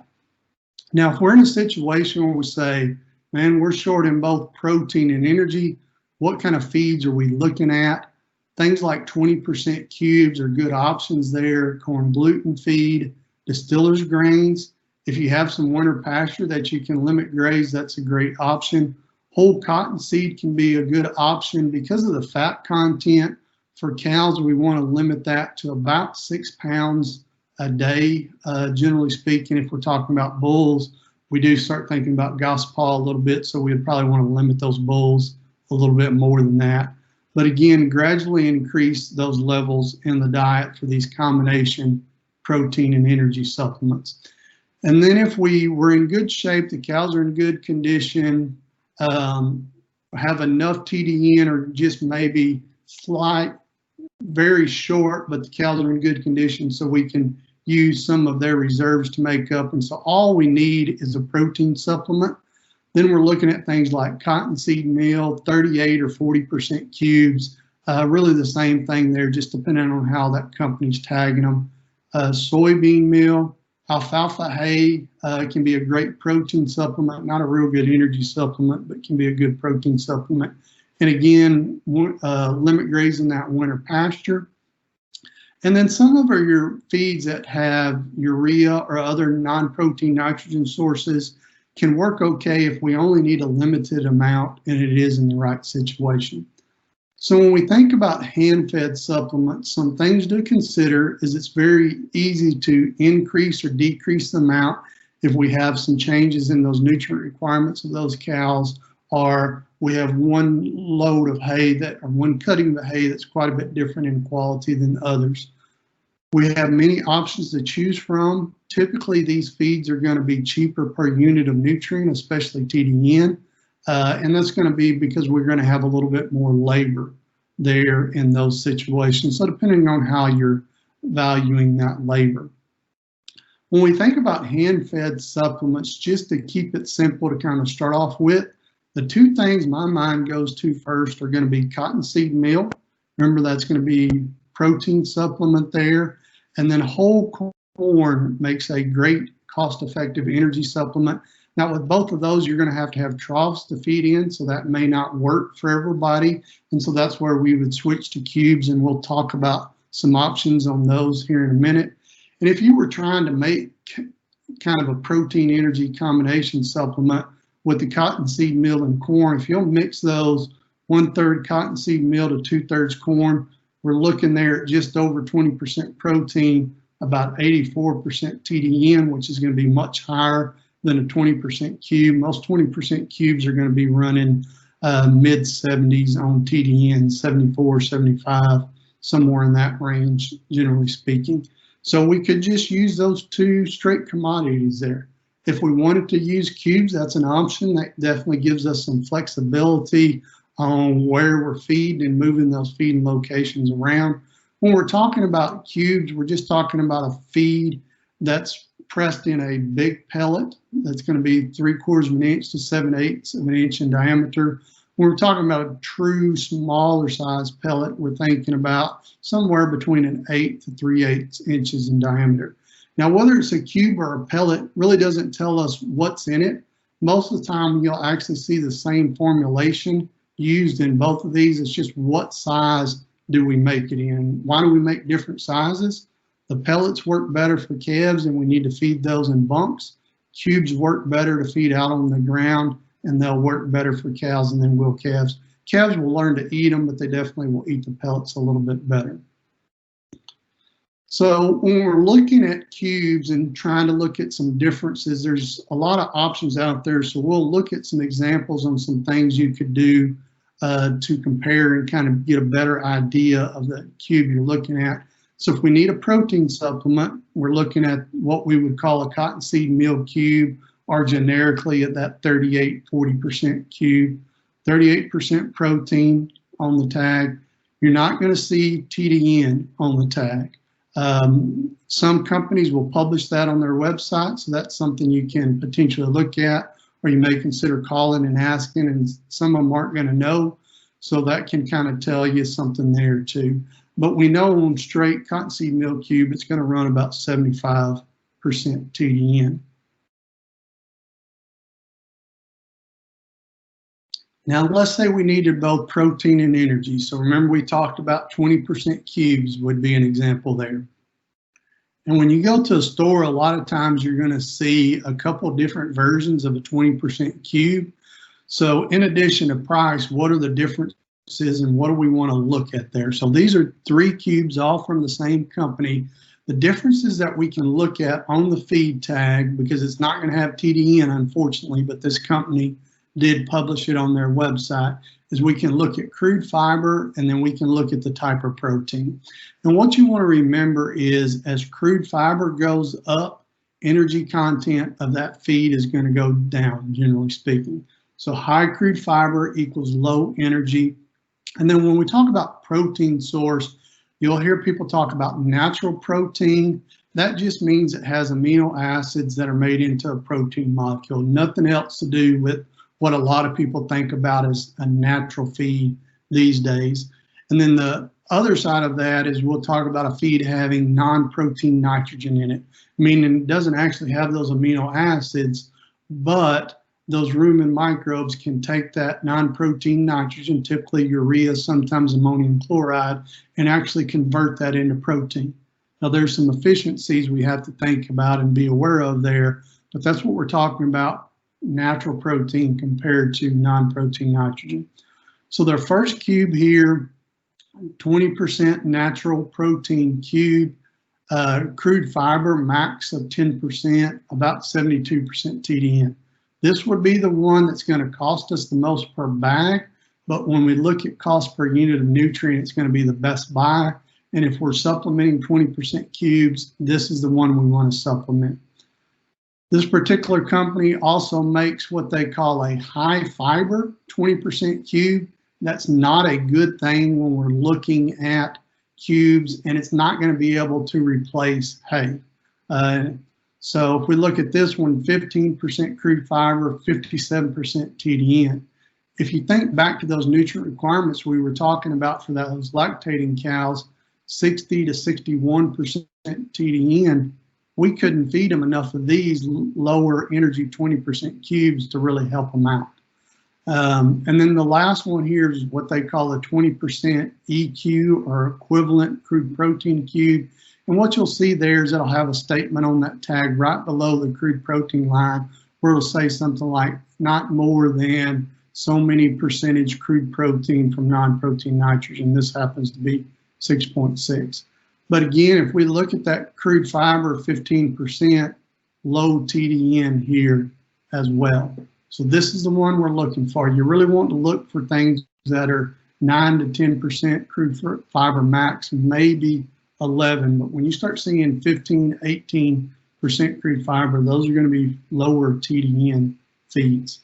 Now, if we're in a situation where we say, man, we're short in both protein and energy, what kind of feeds are we looking at? Things like 20% cubes are good options there. Corn gluten feed, distiller's grains. If you have some winter pasture that you can limit graze, that's a great option. Whole cotton seed can be a good option because of the fat content. For cows, we want to limit that to about 6 pounds a day. Generally speaking, if we're talking about bulls, we do start thinking about gospaw a little bit, so we'd probably want to limit those bulls a little bit more than that. But again, gradually increase those levels in the diet for these combination protein and energy supplements. And then if we were in good shape, the cows are in good condition, have enough TDN or just maybe slight, very short, but the cows are in good condition, so we can use some of their reserves to make up. And so all we need is a protein supplement. Then we're looking at things like cottonseed meal, 38 or 40% cubes, really the same thing there, just depending on how that company's tagging them. Soybean meal, alfalfa hay can be a great protein supplement, not a real good energy supplement, but can be a good protein supplement. And again, limit grazing that winter pasture. And then some of your feeds that have urea or other non-protein nitrogen sources can work okay if we only need a limited amount and it is in the right situation. So when we think about hand-fed supplements, some things to consider is it's very easy to increase or decrease the amount if we have some changes in those nutrient requirements of those cows, or we have one load of hay or one cutting of hay that's quite a bit different in quality than others. We have many options to choose from. Typically, these feeds are going to be cheaper per unit of nutrient, especially TDN, and that's going to be because we're going to have a little bit more labor there in those situations. So depending on how you're valuing that labor. When we think about hand-fed supplements, just to keep it simple to kind of start off with, the two things my mind goes to first are going to be cottonseed meal. Remember, that's going to be protein supplement there. And then whole corn makes a great cost-effective energy supplement. Now with both of those, you're going to have troughs to feed in, so that may not work for everybody. And so that's where we would switch to cubes, and we'll talk about some options on those here in a minute. And if you were trying to make kind of a protein energy combination supplement with the cottonseed meal and corn, if you'll mix those 1/3 cottonseed meal to 2/3 corn, we're looking there at just over 20% protein, about 84% TDN, which is going to be much higher than a 20% cube. Most 20% cubes are going to be running mid 70s on TDN, 74, 75, somewhere in that range, generally speaking. So we could just use those two straight commodities there. If we wanted to use cubes, that's an option. That definitely gives us some flexibility on where we're feeding and moving those feeding locations around. When we're talking about cubes, we're just talking about a feed that's pressed in a big pellet that's going to be 3/4 of an inch to 7/8 of an inch in diameter. When we're talking about a true smaller size pellet, we're thinking about somewhere between an 1/8 to 3/8 inches in diameter. Now, whether it's a cube or a pellet really doesn't tell us what's in it. Most of the time, you'll actually see the same formulation used in both of these. It's just what size do we make it in? Why do we make different sizes? The pellets work better for calves and we need to feed those in bunks. Cubes work better to feed out on the ground and they'll work better for cows than they will calves. Calves will learn to eat them, but they definitely will eat the pellets a little bit better. So when we're looking at cubes and trying to look at some differences, there's a lot of options out there. So we'll look at some examples on some things you could do to compare and kind of get a better idea of the cube you're looking at. So if we need a protein supplement, we're looking at what we would call a cottonseed meal cube, or generically at that 38-40% cube, 38% protein on the tag. You're not going to see TDN on the tag. Some companies will publish that on their website, so that's something you can potentially look at, or you may consider calling and asking, and some of them aren't going to know, so that can kind of tell you something there too. But we know on straight cottonseed meal cube, it's going to run about 75% TDN. Now, let's say we needed both protein and energy. So remember we talked about 20% cubes would be an example there. And when you go to a store, a lot of times you're going to see a couple different versions of a 20% cube. So in addition to price, what are the differences and what do we want to look at there? So these are 3 cubes, all from the same company. The differences that we can look at on the feed tag, because it's not going to have TDN, unfortunately, but this company did publish it on their website, is we can look at crude fiber and then we can look at the type of protein. And what you want to remember is as crude fiber goes up, energy content of that feed is going to go down, generally speaking. So high crude fiber equals low energy. And then when we talk about protein source, you'll hear people talk about natural protein. That just means it has amino acids that are made into a protein molecule, nothing else to do with what a lot of people think about as a natural feed these days. And then the other side of that is we'll talk about a feed having non-protein nitrogen in it, meaning it doesn't actually have those amino acids, but those rumen microbes can take that non-protein nitrogen, typically urea, sometimes ammonium chloride, and actually convert that into protein. Now there's some efficiencies we have to think about and be aware of there, but that's what we're talking about, natural protein compared to non-protein nitrogen. So their first cube here, 20% natural protein cube, crude fiber max of 10%, about 72% TDN. This would be the one that's going to cost us the most per bag, but when we look at cost per unit of nutrient, it's going to be the best buy. And if we're supplementing 20% cubes, this is the one we want to supplement. This particular company also makes what they call a high fiber 20% cube. That's not a good thing when we're looking at cubes, and it's not going to be able to replace hay. So if we look at this one, 15% crude fiber, 57% TDN. If you think back to those nutrient requirements we were talking about for those lactating cows, 60 to 61% TDN, we couldn't feed them enough of these lower energy 20% cubes to really help them out. And then the last one here is what they call a 20% EQ or equivalent crude protein cube. And what you'll see there is it'll have a statement on that tag right below the crude protein line where it'll say something like not more than so many percentage crude protein from non-protein nitrogen. This happens to be 6.6. But again, if we look at that crude fiber, 15%, low TDN here as well. So this is the one we're looking for. You really want to look for things that are 9 to 10% crude fiber max, maybe 11. But when you start seeing 15, 18% crude fiber, those are going to be lower TDN feeds.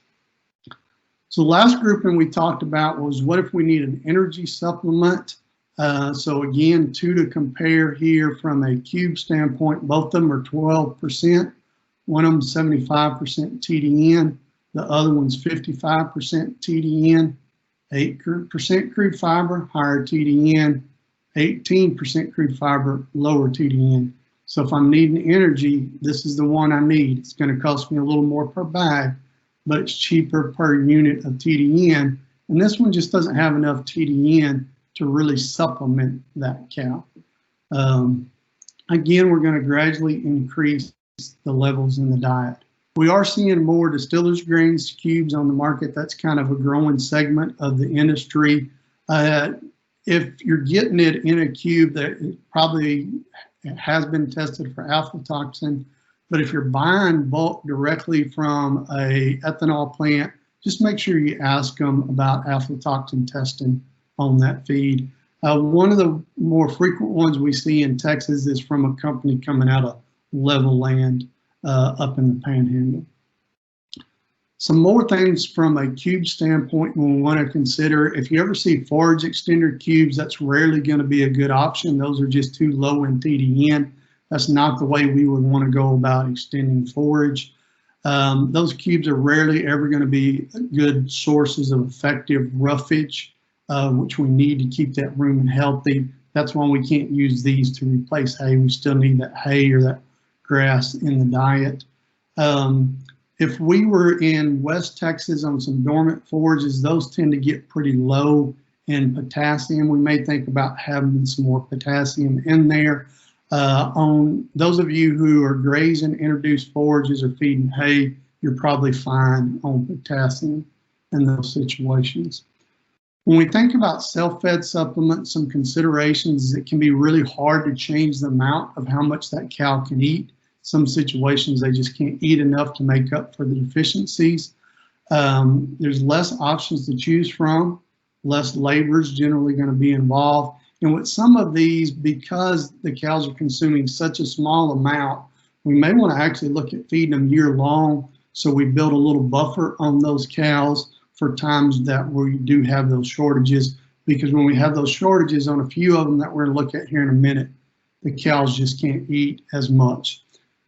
So the last grouping we talked about was what if we need an energy supplement? So again, 2 to compare here from a cube standpoint. Both of them are 12%. One of them 75% TDN. The other one's 55% TDN. 8% crude fiber, higher TDN. 18% crude fiber, lower TDN. So if I'm needing energy, this is the one I need. It's going to cost me a little more per bag, but it's cheaper per unit of TDN. And this one just doesn't have enough TDN to really supplement that cow. Again, we're going to gradually increase the levels in the diet. We are seeing more distillers grains cubes on the market. That's kind of a growing segment of the industry. If you're getting it in a cube, that it probably has been tested for aflatoxin, but if you're buying bulk directly from a ethanol plant, just make sure you ask them about aflatoxin testing on that feed. One of the more frequent ones we see in Texas is from a company coming out of level land up in the Panhandle. Some more things from a cube standpoint we want to consider. If you ever see forage extender cubes, that's rarely going to be a good option. Those are just too low in TDN. That's not the way we would want to go about extending forage. Those cubes are rarely ever going to be good sources of effective roughage, which we need to keep that rumen healthy. That's why we can't use these to replace hay. We still need that hay or that grass in the diet. If we were in West Texas on some dormant forages, those tend to get pretty low in potassium. We may think about having some more potassium in there. On those of you who are grazing introduced forages or feeding hay, you're probably fine on potassium in those situations. When we think about self-fed supplements, some considerations is it can be really hard to change the amount of how much that cow can eat. Some situations they just can't eat enough to make up for the deficiencies. There's less options to choose from, less labor is generally going to be involved. And with some of these, because the cows are consuming such a small amount, we may want to actually look at feeding them year long, so we build a little buffer on those cows for times that we do have those shortages, because when we have those shortages on a few of them that we're going to look at here in a minute, the cows just can't eat as much.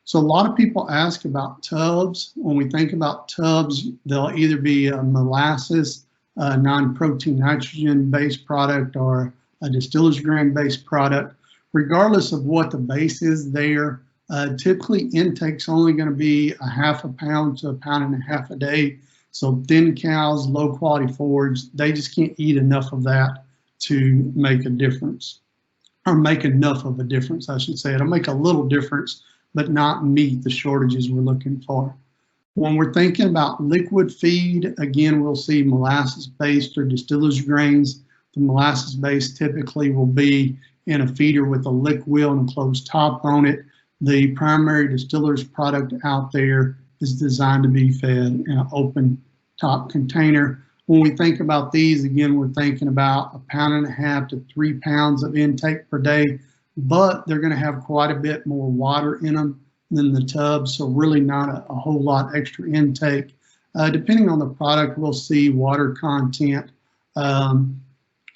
So a lot of people ask about tubs. When we think about tubs, they'll either be a molasses, a non-protein nitrogen-based product, or a distiller's grain-based product. Regardless of what the base is there, typically intake's only going to be a ½ pound to 1.5 pounds a day. So thin cows, low quality forage, they just can't eat enough of that to make a difference, or make enough of a difference, I should say. It'll make a little difference, but not meet the shortages we're looking for. When we're thinking about liquid feed, again, we'll see molasses-based or distiller's grains. The molasses-based typically will be in a feeder with a lick wheel and a closed top on it. The primary distiller's product out there is designed to be fed in an open top container. When we think about these, again, we're thinking about 1.5 pounds to 3 pounds of intake per day, but they're going to have quite a bit more water in them than the tubs, so really not a whole lot extra intake. Depending on the product, we'll see water content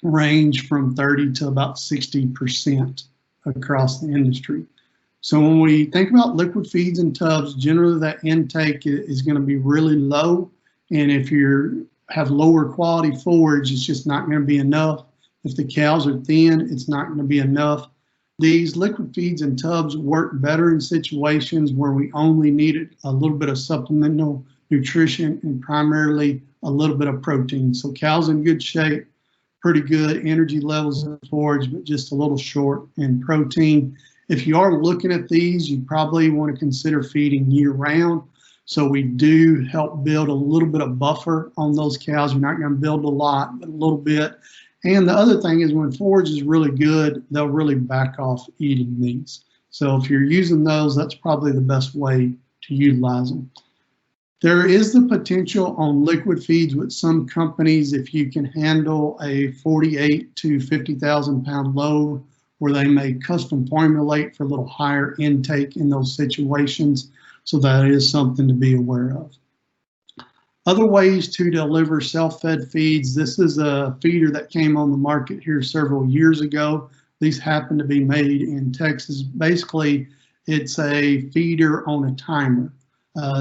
range from 30 to about 60% across the industry. So when we think about liquid feeds and tubs, generally that intake is going to be really low, and if you have lower quality forage, it's just not going to be enough. If the cows are thin, it's not going to be enough. These liquid feeds and tubs work better in situations where we only needed a little bit of supplemental nutrition and primarily a little bit of protein. So cows in good shape, pretty good energy levels in forage, but just a little short in protein. If you are looking at these, you probably want to consider feeding year round. So we do help build a little bit of buffer on those cows. You're not going to build a lot, but a little bit. And the other thing is when forage is really good, they'll really back off eating these. So if you're using those, that's probably the best way to utilize them. There is the potential on liquid feeds with some companies, if you can handle a 48 to 50,000 pound load, where they may custom formulate for a little higher intake in those situations. So that is something to be aware of. Other ways to deliver self-fed feeds. This is a feeder that came on the market here several years ago. These happen to be made in Texas. Basically, it's a feeder on a timer.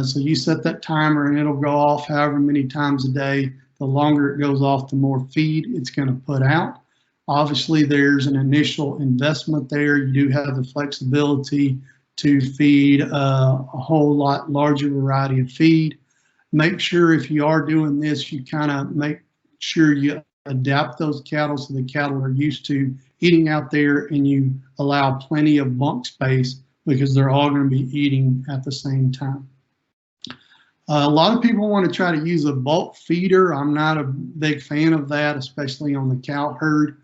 So you set that timer and it'll go off however many times a day. The longer it goes off, the more feed it's going to put out. Obviously, there's an initial investment there. You do have the flexibility to feed a whole lot larger variety of feed. Make sure if you are doing this, you kind of make sure you adapt those cattle so the cattle are used to eating out there, and you allow plenty of bunk space because they're all going to be eating at the same time. A lot of people want to try to use a bulk feeder. I'm not a big fan of that, especially on the cow herd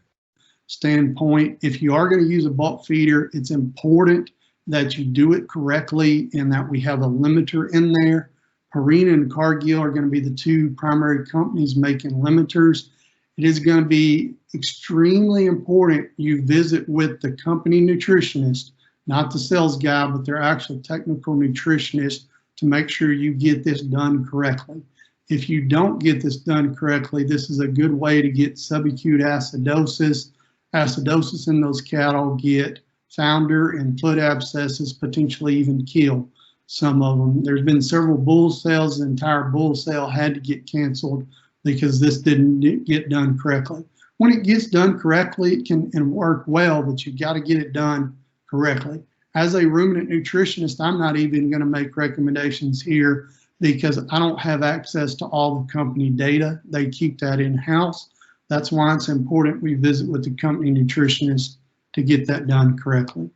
standpoint. If you are going to use a bulk feeder, it's important that you do it correctly and that we have a limiter in there. Banta and Cargill are going to be the two primary companies making limiters. It is going to be extremely important you visit with the company nutritionist, not the sales guy, but their actual technical nutritionist, to make sure you get this done correctly. If you don't get this done correctly, this is a good way to get subacute acidosis. Acidosis in those cattle get founder and foot abscesses, potentially even kill some of them. There's been several bull sales. The entire bull sale had to get canceled because this didn't get done correctly. When it gets done correctly, it can work well, but you've got to get it done correctly. As a ruminant nutritionist, I'm not even going to make recommendations here because I don't have access to all the company data. They keep that in-house. That's why it's important we visit with the company nutritionist to get that done correctly.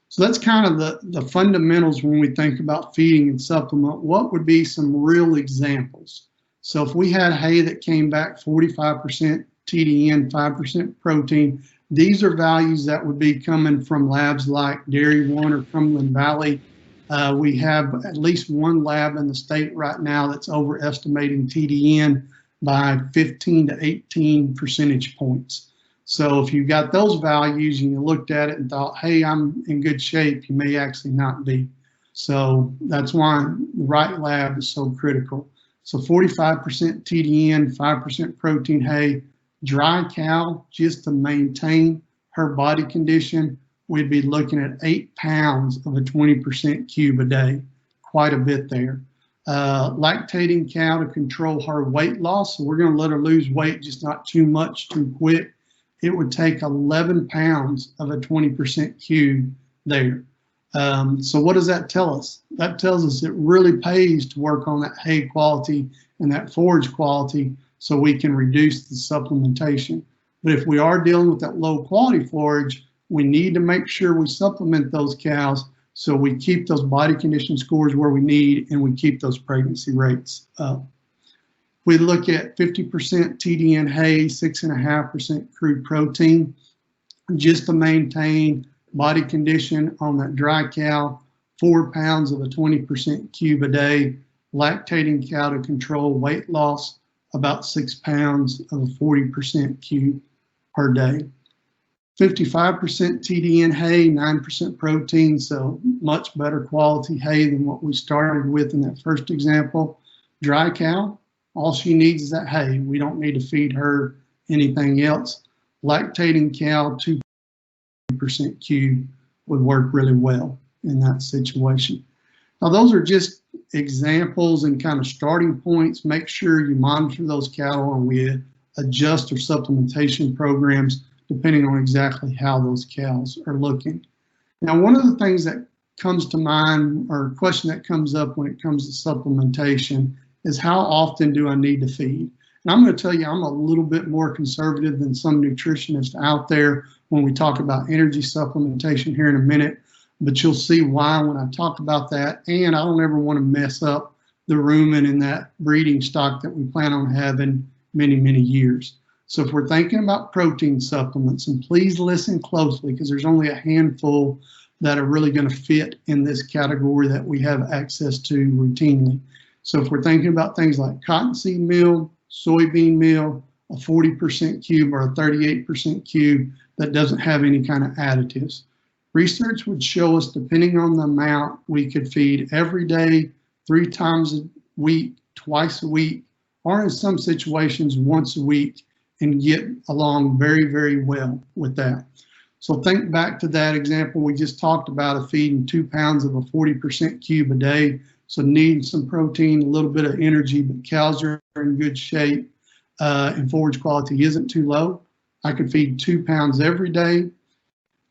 So that's kind of the fundamentals when we think about feeding and supplement. What would be some real examples? So if we had hay that came back 45% TDN, 5% protein, these are values that would be coming from labs like Dairy One or Cumberland Valley. We have at least one lab in the state right now that's overestimating TDN by 15 to 18 percentage points. So if you got those values and you looked at it and thought, hey, I'm in good shape, you may actually not be. So that's why the right lab is so critical. So 45% TDN, 5% protein hay, dry cow, just to maintain her body condition, we'd be looking at 8 pounds of a 20% cube a day, quite a bit there. Lactating cow to control her weight loss, so we're going to let her lose weight, just not too much too quick. It would take 11 pounds of a 20% cube there. So what does that tell us? That tells us it really pays to work on that hay quality and that forage quality so we can reduce the supplementation. But if we are dealing with that low quality forage, we need to make sure we supplement those cows so we keep those body condition scores where we need and we keep those pregnancy rates up. We look at 50% TDN hay, 6.5% crude protein, just to maintain body condition on that dry cow, 4 pounds of a 20% cube a day, lactating cow to control weight loss, about 6 pounds of a 40% cube per day. 55% TDN hay, 9% protein, so much better quality hay than what we started with in that first example. Dry cow, all she needs is that hay. We don't need to feed her anything else. Lactating cow, 2% cube would work really well in that situation. Now, those are just examples and kind of starting points. Make sure you monitor those cattle and we adjust our supplementation programs depending on exactly how those cows are looking. Now, one of the things that comes to mind, or a question that comes up when it comes to supplementation, is how often do I need to feed? And I'm going to tell you, I'm a little bit more conservative than some nutritionists out there when we talk about energy supplementation here in a minute, but you'll see why when I talk about that. And I don't ever want to mess up the rumen in that breeding stock that we plan on having many, many years. So if we're thinking about protein supplements, and please listen closely because there's only a handful that are really going to fit in this category that we have access to routinely. So if we're thinking about things like cottonseed meal, soybean meal, a 40% cube or a 38% cube that doesn't have any kind of additives, research would show us, depending on the amount, we could feed every day, 3 times a week, twice a week, or in some situations once a week, and get along very, very well with that. So think back to that example we just talked about of feeding 2 pounds of a 40% cube a day. So needing some protein, a little bit of energy, but cows are in good shape and forage quality isn't too low. I could feed 2 pounds every day.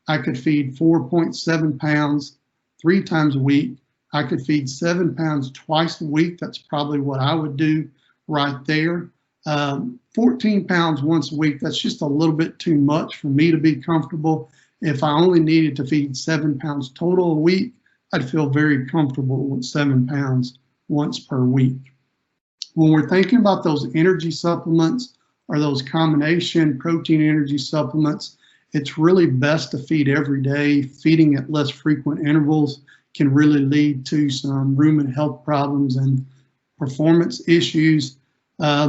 I could feed 4.7 pounds 3 times a week. I could feed 7 pounds twice a week. That's probably what I would do right there. 14 pounds once a week, that's just a little bit too much for me to be comfortable. If I only needed to feed 7 pounds total a week, I'd feel very comfortable with 7 pounds once per week. When we're thinking about those energy supplements or those combination protein energy supplements, it's really best to feed every day. Feeding at less frequent intervals can really lead to some rumen health problems and performance issues.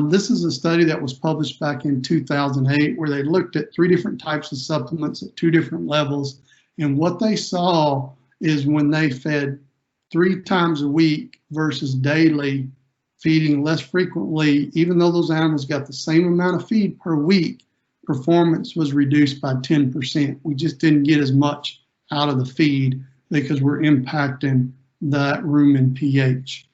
This is a study that was published back in 2008 where they looked at 3 different types of supplements at 2 different levels. And what they saw is when they fed 3 times a week versus daily, feeding less frequently, even though those animals got the same amount of feed per week, performance was reduced by 10%. We just didn't get as much out of the feed because we're impacting that rumen pH.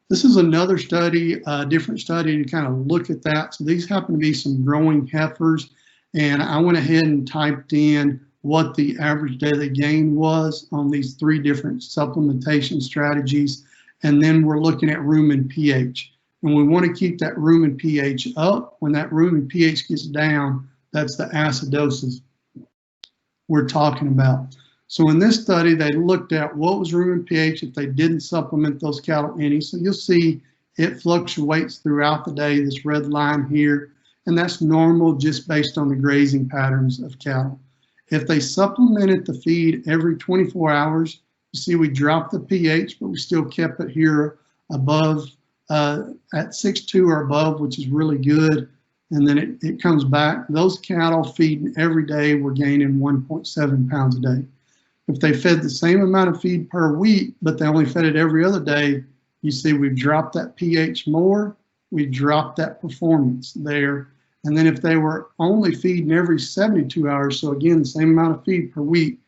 This is another study, a different study to kind of look at that. So these happen to be some growing heifers, and I went ahead and typed in what the average daily gain was on these 3 different supplementation strategies. And then we're looking at rumen pH. And we want to keep that rumen pH up. When that rumen pH gets down, that's the acidosis we're talking about. So in this study, they looked at what was rumen pH if they didn't supplement those cattle any. So you'll see it fluctuates throughout the day, this red line here, and that's normal just based on the grazing patterns of cattle. If they supplemented the feed every 24 hours, you see we dropped the pH, but we still kept it here above at 6.2 or above, which is really good. And then it comes back. Those cattle feeding every day were gaining 1.7 pounds a day. If they fed the same amount of feed per week, but they only fed it every other day, you see we've dropped that pH more, we dropped that performance there. And then if they were only feeding every 72 hours, so again, the same amount of feed per week,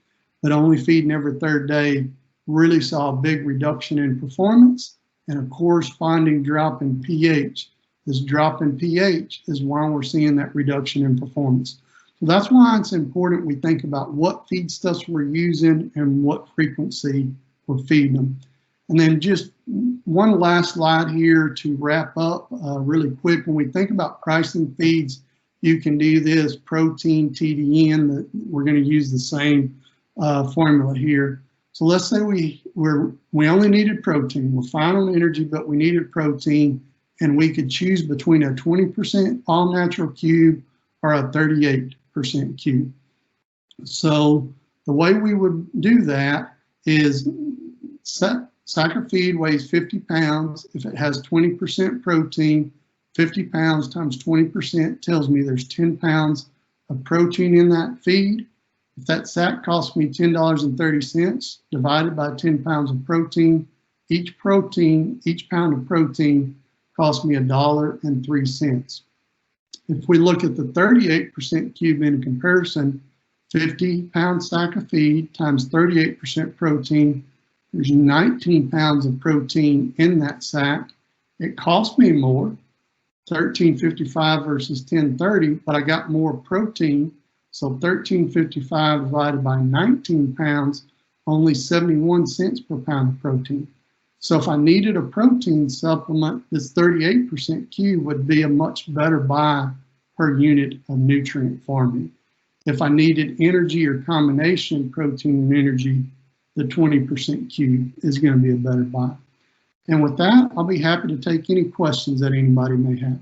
but only feeding every third day, really saw a big reduction in performance and a corresponding drop in pH. This drop in pH is why we're seeing that reduction in performance. So that's why it's important we think about what feedstuffs we're using and what frequency we're feeding them. And then just one last slide here to wrap up really quick. When we think about pricing feeds, you can do this protein TDN. That we're going to use the same formula here. So let's say we only needed protein. We're fine on energy, but we needed protein, and we could choose between a 20% all natural cube or a 38% cube. So the way we would do that is sack of feed weighs 50 pounds. If it has 20% protein, 50 pounds times 20% tells me there's 10 pounds of protein in that feed. If that sack costs me $10.30 divided by 10 pounds of protein, each pound of protein cost me $1.03. If we look at the 38% cube in comparison, 50-pound sack of feed times 38% protein, there's 19 pounds of protein in that sack. It cost me more, $13.55 versus $10.30, but I got more protein. So $13.55 divided by 19 pounds, only 71 cents per pound of protein. So if I needed a protein supplement, this 38% cube would be a much better buy per unit of nutrient farming. If I needed energy or combination protein and energy, the 20% cube is going to be a better buy. And with that, I'll be happy to take any questions that anybody may have.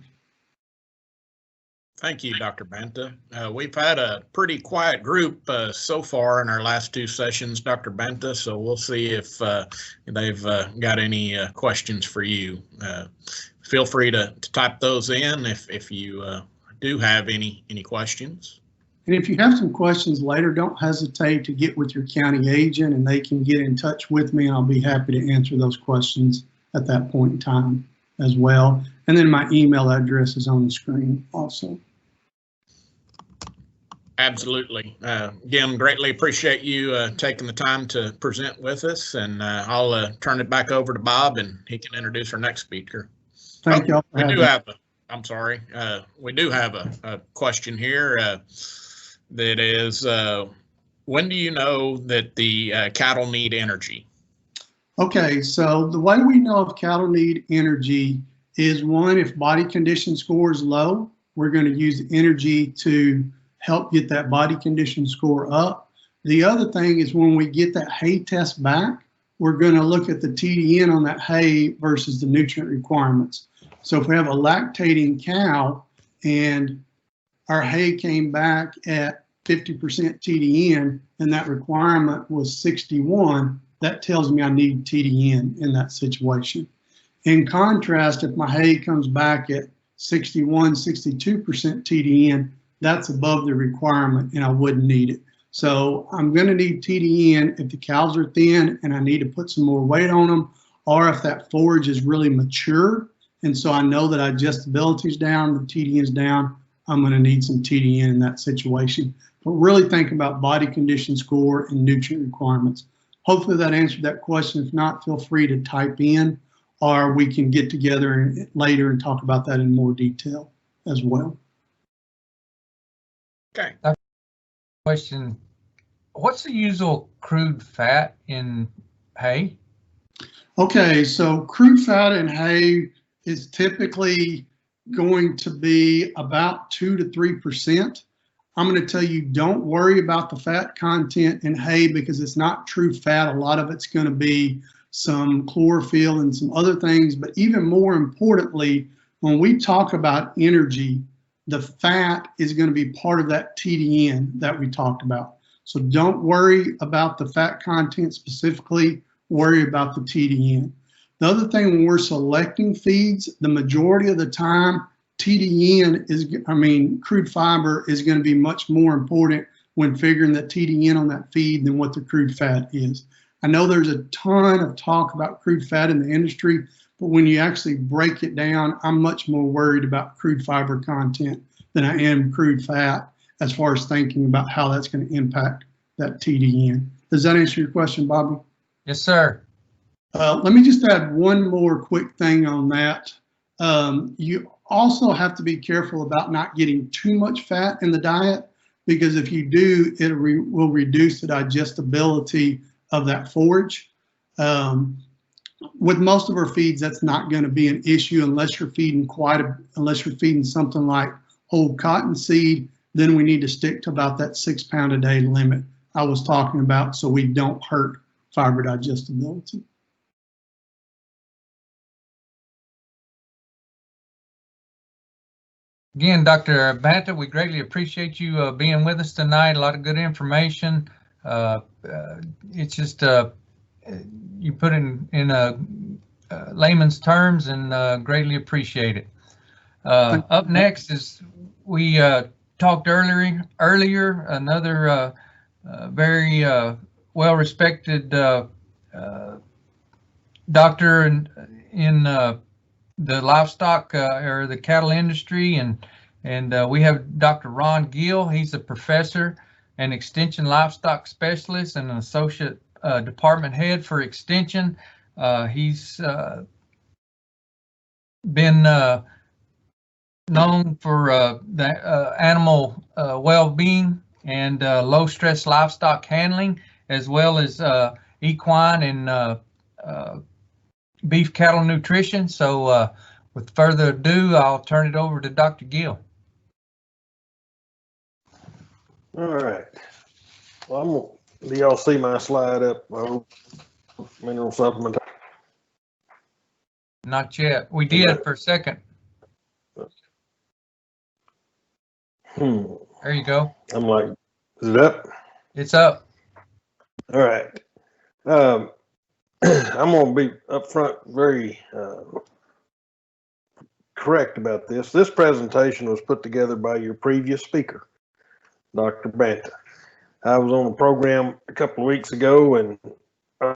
Thank you, Dr. Banta. We've had a pretty quiet group so far in our last two sessions, Dr. Banta, so we'll see if they've got any questions for you. Feel free to type those in if you do have any questions. And if you have some questions later, don't hesitate to get with your county agent and they can get in touch with me, and I'll be happy to answer those questions at that point in time as well. And then my email address is on the screen also. Absolutely. Again, greatly appreciate you taking the time to present with us, and I'll turn it back over to Bob and he can introduce our next speaker. Thank you. We do have a question here that is, when do you know that the cattle need energy? Okay, so the way we know if cattle need energy is, one, if body condition score is low, we're going to use energy to help get that body condition score up. The other thing is when we get that hay test back, we're going to look at the TDN on that hay versus the nutrient requirements. So if we have a lactating cow and our hay came back at 50% TDN and that requirement was 61, that tells me I need TDN in that situation. In contrast, if my hay comes back at 61, 62% TDN, that's above the requirement and I wouldn't need it. So I'm going to need TDN if the cows are thin and I need to put some more weight on them, or if that forage is really mature and so I know that digestibility is down, the TDN is down, I'm going to need some TDN in that situation. But really think about body condition score and nutrient requirements. Hopefully that answered that question. If not, feel free to type in, or we can get together later and talk about that in more detail as well. Okay. Question, what's the usual crude fat in hay? Okay, so crude fat in hay is typically going to be about 2 to 3%. I'm going to tell you, don't worry about the fat content in hay because it's not true fat. A lot of it's going to be some chlorophyll and some other things. But even more importantly, when we talk about energy, the fat is going to be part of that TDN that we talked about. So don't worry about the fat content specifically, worry about the TDN. The other thing, when we're selecting feeds, the majority of the time, TDN is, crude fiber is going to be much more important when figuring that TDN on that feed than what the crude fat is. I know there's a ton of talk about crude fat in the industry, but when you actually break it down, I'm much more worried about crude fiber content than I am crude fat as far as thinking about how that's going to impact that TDN. Does that answer your question, Bobby? Yes, sir. Let me just add one more quick thing on that. You also have to be careful about not getting too much fat in the diet, because if you do, it will reduce the digestibility of that forage. With most of our feeds, that's not going to be an issue unless you're feeding unless you're feeding something like whole cottonseed. Then we need to stick to about that 6 pound a day limit I was talking about, so we don't hurt fiber digestibility. Again, Dr. Banta, we greatly appreciate you being with us tonight. A lot of good information. It's just you put it in layman's terms, and greatly appreciate it. Up next is we talked earlier. Another very well-respected doctor in the livestock or the cattle industry, and we have Dr. Ron Gill. He's a professor and extension livestock specialist and an associate department head for extension. He's been known for the animal well-being and low stress livestock handling, as well as equine and beef cattle nutrition. So with further ado, I'll turn it over to Dr. Gill. All right. Well, do y'all see my slide up? Mineral supplement. Not yet. We did for a second. There you go. I'm like, is it up? It's up. All right. I'm going to be up front very correct about this. This presentation was put together by your previous speaker, Dr. Banta. I was on a program a couple of weeks ago, and I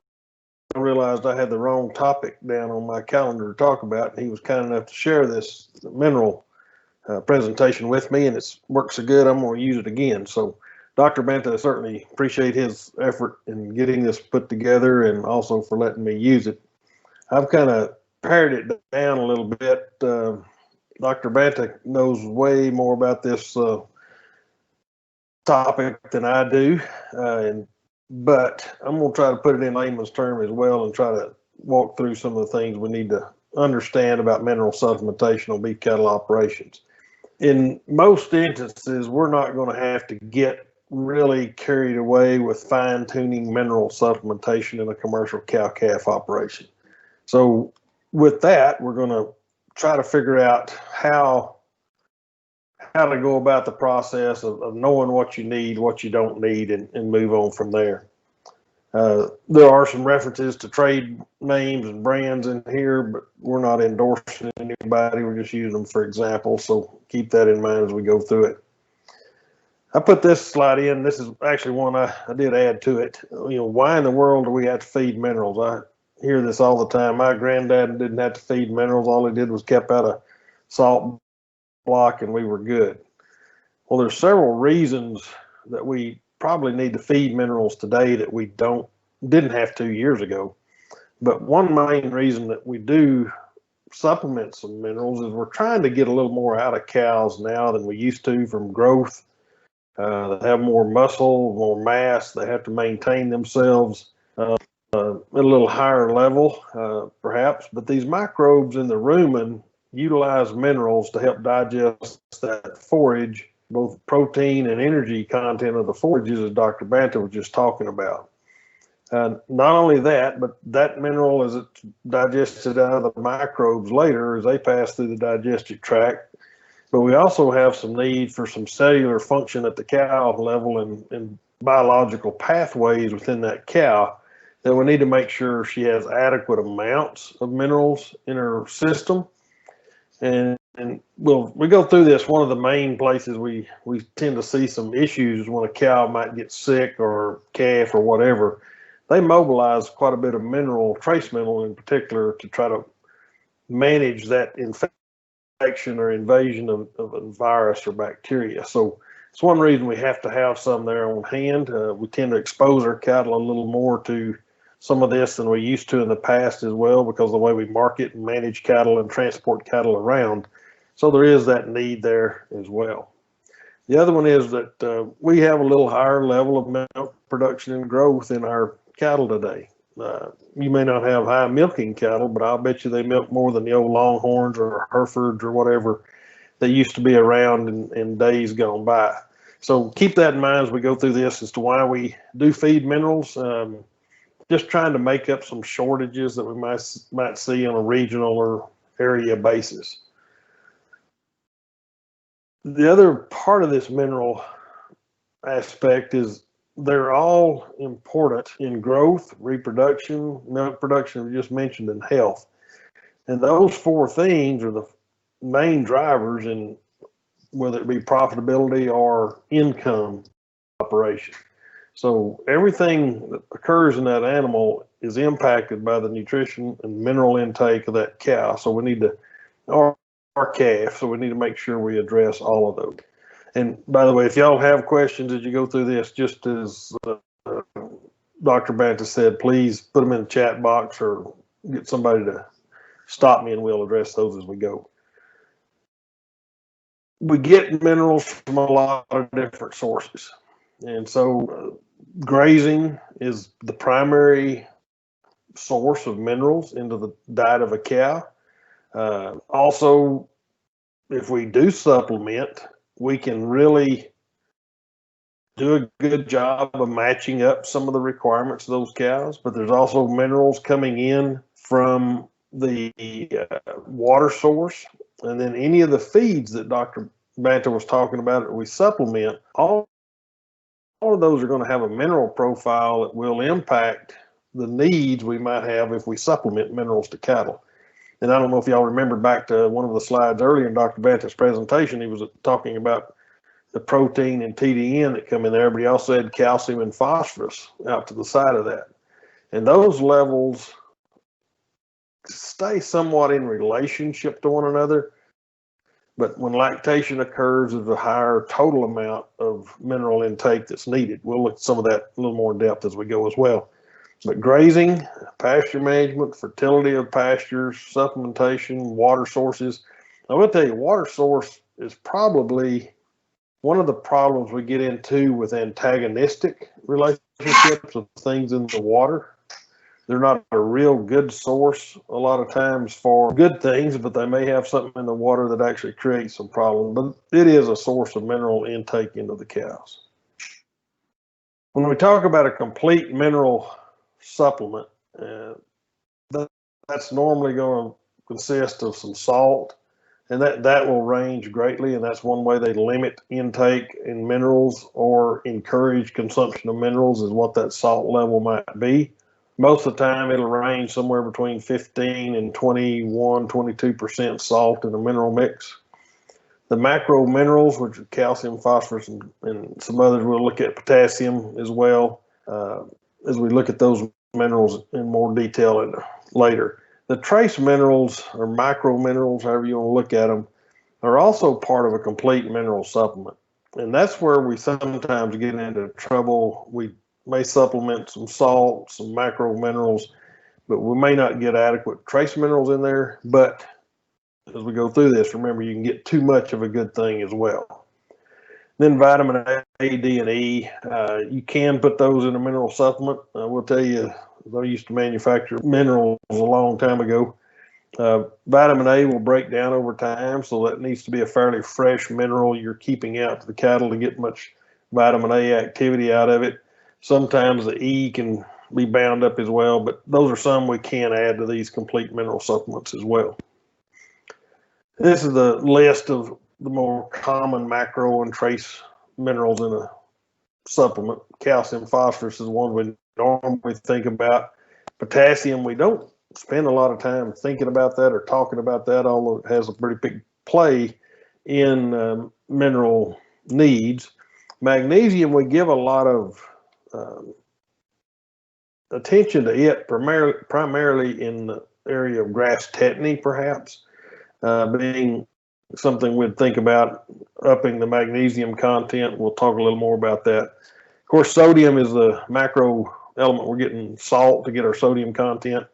realized I had the wrong topic down on my calendar to talk about, and he was kind enough to share this mineral presentation with me, and it worked so good, I'm going to use it again. So Dr. Banta, I certainly appreciate his effort in getting this put together and also for letting me use it. I've kind of pared it down a little bit. Dr. Banta knows way more about this topic than I do, but I'm going to try to put it in layman's term as well and try to walk through some of the things we need to understand about mineral supplementation on beef cattle operations. In most instances, we're not going to have to get really carried away with fine-tuning mineral supplementation in a commercial cow-calf operation. So with that, we're going to try to figure out how to go about the process of knowing what you need, what you don't need, and move on from there. There are some references to trade names and brands in here, but we're not endorsing anybody. We're just using them for example. So keep that in mind as we go through it. I put this slide in. This is actually one I did add to it. You know, why in the world do we have to feed minerals? I hear this all the time. My granddad didn't have to feed minerals. All he did was kept out a salt block and we were good. Well, there's several reasons that we probably need to feed minerals today that we didn't have to years ago. But one main reason that we do supplement some minerals is we're trying to get a little more out of cows now than we used to from growth. They have more muscle, more mass. They have to maintain themselves. a little higher level, perhaps, but these microbes in the rumen utilize minerals to help digest that forage, both protein and energy content of the forages, as Dr. Banta was just talking about. Not only that, but that mineral, as it's digested out of the microbes later, as they pass through the digestive tract. But we also have some need for some cellular function at the cow level and biological pathways within that cow that we need to make sure she has adequate amounts of minerals in her system. And we go through this. One of the main places we tend to see some issues when a cow might get sick or calf or whatever. They mobilize quite a bit of mineral, trace mineral in particular, to try to manage that infection or invasion of a virus or bacteria. So it's one reason we have to have some there on hand. We tend to expose our cattle a little more to some of this than we used to in the past as well, because of the way we market and manage cattle and transport cattle around. So there is that need there as well. The other one is that we have a little higher level of milk production and growth in our cattle today. You may not have high milking cattle, but I'll bet you they milk more than the old Longhorns or Herefords or whatever that used to be around in days gone by. So keep that in mind as we go through this as to why we do feed minerals. Just trying to make up some shortages that we might see on a regional or area basis. The other part of this mineral aspect is they're all important in growth, reproduction, milk production, we just mentioned, and health. And those four things are the main drivers in whether it be profitability or income operation. So everything that occurs in that animal is impacted by the nutrition and mineral intake of that cow. So we need to, or calf, so we need to make sure we address all of those. And by the way, if y'all have questions as you go through this, just as Dr. Banta said, please put them in the chat box or get somebody to stop me and we'll address those as we go. We get minerals from a lot of different sources. And so grazing is the primary source of minerals into the diet of a cow. Also, if we do supplement, we can really do a good job of matching up some of the requirements of those cows, but there's also minerals coming in from the water source, and then any of the feeds that Dr. Banta was talking about that we supplement, all of those are going to have a mineral profile that will impact the needs we might have if we supplement minerals to cattle. And I don't know if y'all remember back to one of the slides earlier in Dr. Banta's presentation, he was talking about the protein and TDN that come in there, but he also had calcium and phosphorus out to the side of that. And those levels stay somewhat in relationship to one another, but when lactation occurs, there's a higher total amount of mineral intake that's needed. We'll look at some of that a little more in depth as we go as well. But grazing, pasture management, fertility of pastures, supplementation, water sources. I will tell you, water source is probably one of the problems we get into with antagonistic relationships with things in the water. They're not a real good source a lot of times for good things, but they may have something in the water that actually creates some problem. But it is a source of mineral intake into the cows. When we talk about a complete mineral supplement, that's normally going to consist of some salt, and that will range greatly, and that's one way they limit intake in minerals or encourage consumption of minerals, is what that salt level might be. Most of the time it'll range somewhere between 15 and 21, 22% salt in a mineral mix. The macro minerals, which are calcium, phosphorus, and some others, we'll look at potassium as well as we look at those minerals in more detail later. The trace minerals, or micro minerals, however you want to look at them, are also part of a complete mineral supplement. And that's where we sometimes get into trouble. We may supplement some salt, some macro minerals, but we may not get adequate trace minerals in there. But as we go through this, remember, you can get too much of a good thing as well. Then vitamin A, D, and E, you can put those in a mineral supplement. I will tell you, They used to manufacture minerals a long time ago. Vitamin A will break down over time, so that needs to be a fairly fresh mineral you're keeping out to the cattle to get much vitamin A activity out of it. Sometimes the E can be bound up as well, but those are some we can add to these complete mineral supplements as well. This is the list of the more common macro and trace minerals in a supplement. Calcium, phosphorus is one we normally think about. Potassium, we don't spend a lot of time thinking about that or talking about that, although it has a pretty big play in mineral needs. Magnesium, we give a lot of attention to it, primarily in the area of grass tetany, perhaps, being something we'd think about upping the magnesium content. We'll talk a little more about that. Of course, sodium is the macro element. We're getting salt to get our sodium content.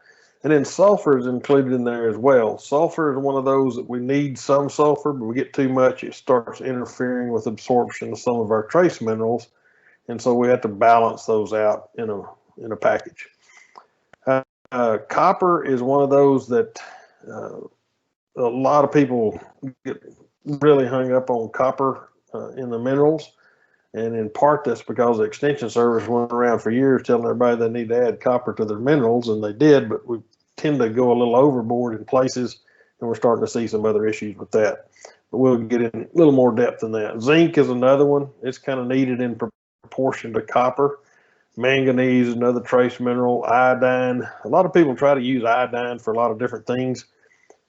And then sulfur is included in there as well. Sulfur is one of those that we need some sulfur, but we get too much, it starts interfering with absorption of some of our trace minerals. And so we have to balance those out in a package. Copper is one of those that a lot of people get really hung up on copper in the minerals. And in part, that's because the Extension Service went around for years telling everybody they need to add copper to their minerals, and they did, but we tend to go a little overboard in places, and we're starting to see some other issues with that. But we'll get in a little more depth in that. Zinc is another one. It's kind of needed in proportion to copper. Manganese is another trace mineral. Iodine. A lot of people try to use iodine for a lot of different things.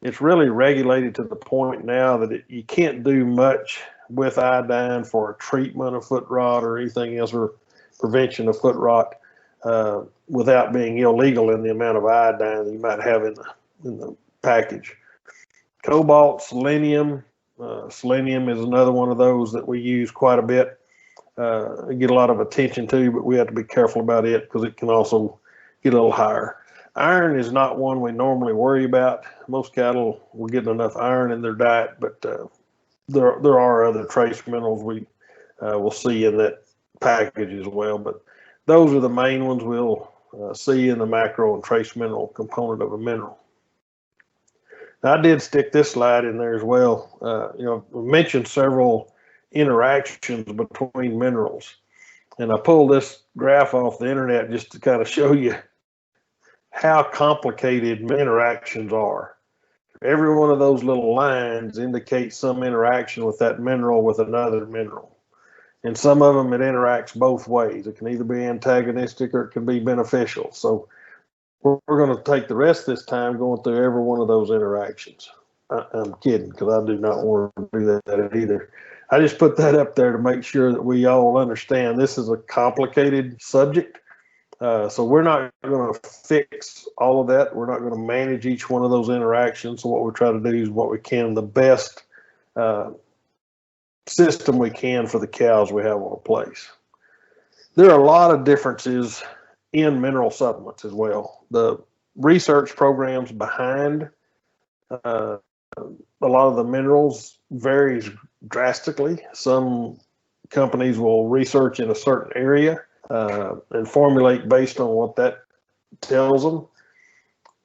It's really regulated to the point now that you can't do much with iodine for a treatment of foot rot or anything else, or prevention of foot rot, without being illegal in the amount of iodine that you might have in the package. Cobalt, selenium. Selenium is another one of those that we use quite a bit. Get a lot of attention to, but we have to be careful about it because it can also get a little higher. Iron is not one we normally worry about. Most cattle will get enough iron in their diet, but there are other trace minerals we will see in that package as well. But those are the main ones we'll see in the macro and trace mineral component of a mineral. Now, I did stick this slide in there as well. We mentioned several interactions between minerals, and I pulled this graph off the internet just to kind of show you how complicated interactions are. Every one of those little lines indicates some interaction with that mineral with another mineral. And some of them, it interacts both ways. It can either be antagonistic or it can be beneficial. So we're going to take the rest of this time going through every one of those interactions. I'm kidding, because I do not want to do that either. I just put that up there to make sure that we all understand this is a complicated subject. So we're not going to fix all of that. We're not going to manage each one of those interactions. So what we try to do is what we can, the best system we can for the cows we have on place. There are a lot of differences in mineral supplements as well. The research programs behind a lot of the minerals varies drastically. Some companies will research in a certain area and formulate based on what that tells them.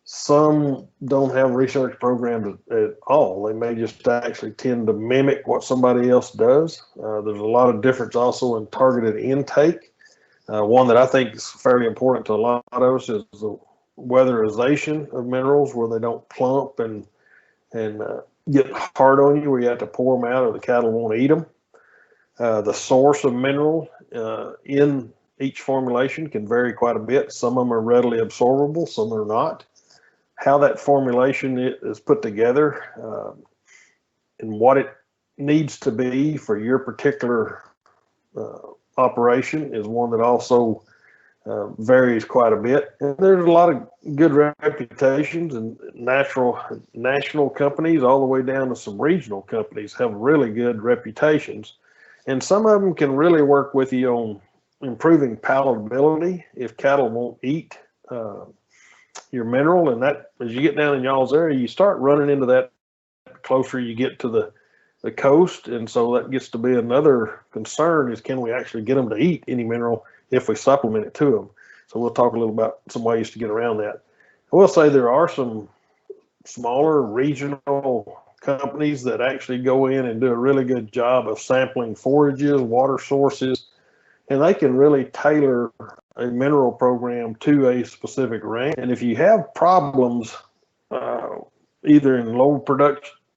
Some don't have research programs at all. They may just actually tend to mimic what somebody else does. There's a lot of difference also in targeted intake. One that I think is fairly important to a lot of us is the weatherization of minerals, where they don't plump and get hard on you, where you have to pour them out or the cattle won't eat them. The source of mineral in each formulation can vary quite a bit. Some of them are readily absorbable, some are not. How that formulation is put together and what it needs to be for your particular operation is one that also varies quite a bit. And there's a lot of good reputations, and national companies all the way down to some regional companies have really good reputations. And some of them can really work with you on improving palatability if cattle won't eat your mineral. And that, as you get down in y'all's area, you start running into that closer you get to the coast. And so that gets to be another concern, is can we actually get them to eat any mineral if we supplement it to them? So we'll talk a little about some ways to get around that. I will say there are some smaller regional companies that actually go in and do a really good job of sampling forages, water sources, and they can really tailor a mineral program to a specific range. And if you have problems, either in low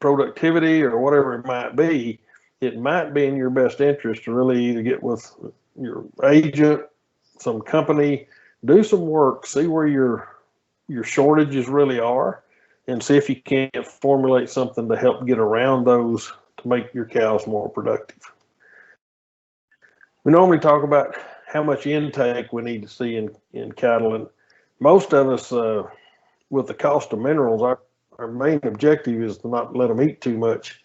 productivity or whatever it might be in your best interest to really either get with your agent, some company, do some work, see where your shortages really are, and see if you can't formulate something to help get around those to make your cows more productive. We normally talk about how much intake we need to see in cattle, and most of us, with the cost of minerals, our main objective is to not let them eat too much,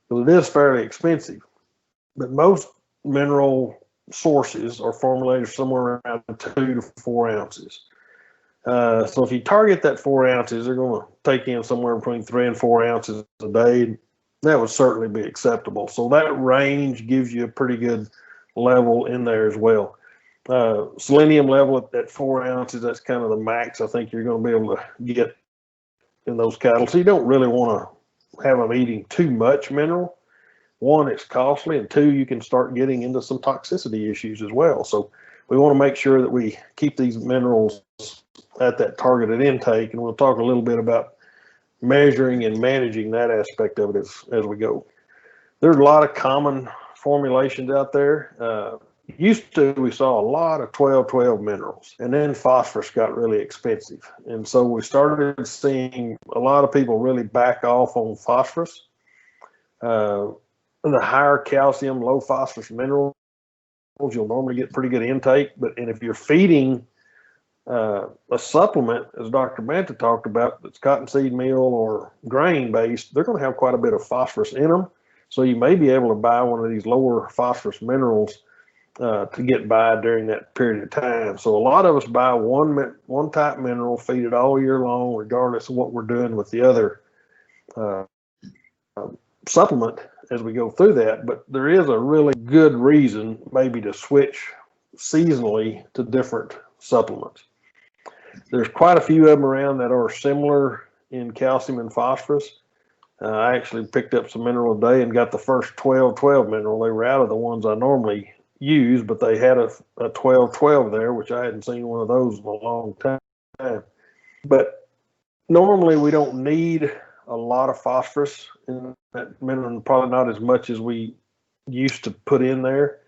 because it is fairly expensive. But most mineral sources are formulated somewhere around 2 to 4 ounces. So if you target that 4 ounces, they're going to take in somewhere between 3 and 4 ounces a day. That would certainly be acceptable. So that range gives you a pretty good level in there as well. Selenium level at 4 ounces, that's kind of the max I think you're going to be able to get in those cattle. So you don't really want to have them eating too much mineral. One, it's costly, and two, you can start getting into some toxicity issues as well. So we want to make sure that we keep these minerals at that targeted intake, and we'll talk a little bit about measuring and managing that aspect of it as we go. There's a lot of common formulations out there. Used to, we saw a lot of 12-12 minerals, and then phosphorus got really expensive. And so we started seeing a lot of people really back off on phosphorus. The higher calcium, low phosphorus minerals, you'll normally get pretty good intake. And if you're feeding a supplement, as Dr. Banta talked about, that's cottonseed meal or grain based, they're going to have quite a bit of phosphorus in them. So you may be able to buy one of these lower phosphorus minerals to get by during that period of time. So a lot of us buy one type mineral, feed it all year long, regardless of what we're doing with the other supplement as we go through that. But there is a really good reason maybe to switch seasonally to different supplements. There's quite a few of them around that are similar in calcium and phosphorus. I actually picked up some mineral today and got the first 12-12 mineral. They were out of the ones I normally use, but they had a 12-12 there, which I hadn't seen one of those in a long time. But normally we don't need a lot of phosphorus in that mineral, probably not as much as we used to put in there.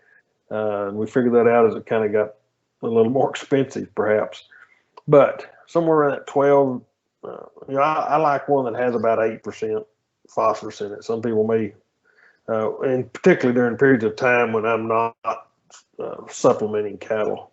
And we figured that out as it kind of got a little more expensive, perhaps. But somewhere around that 12, I like one that has about 8% phosphorus in it. Some people may, and particularly during periods of time when I'm not supplementing cattle.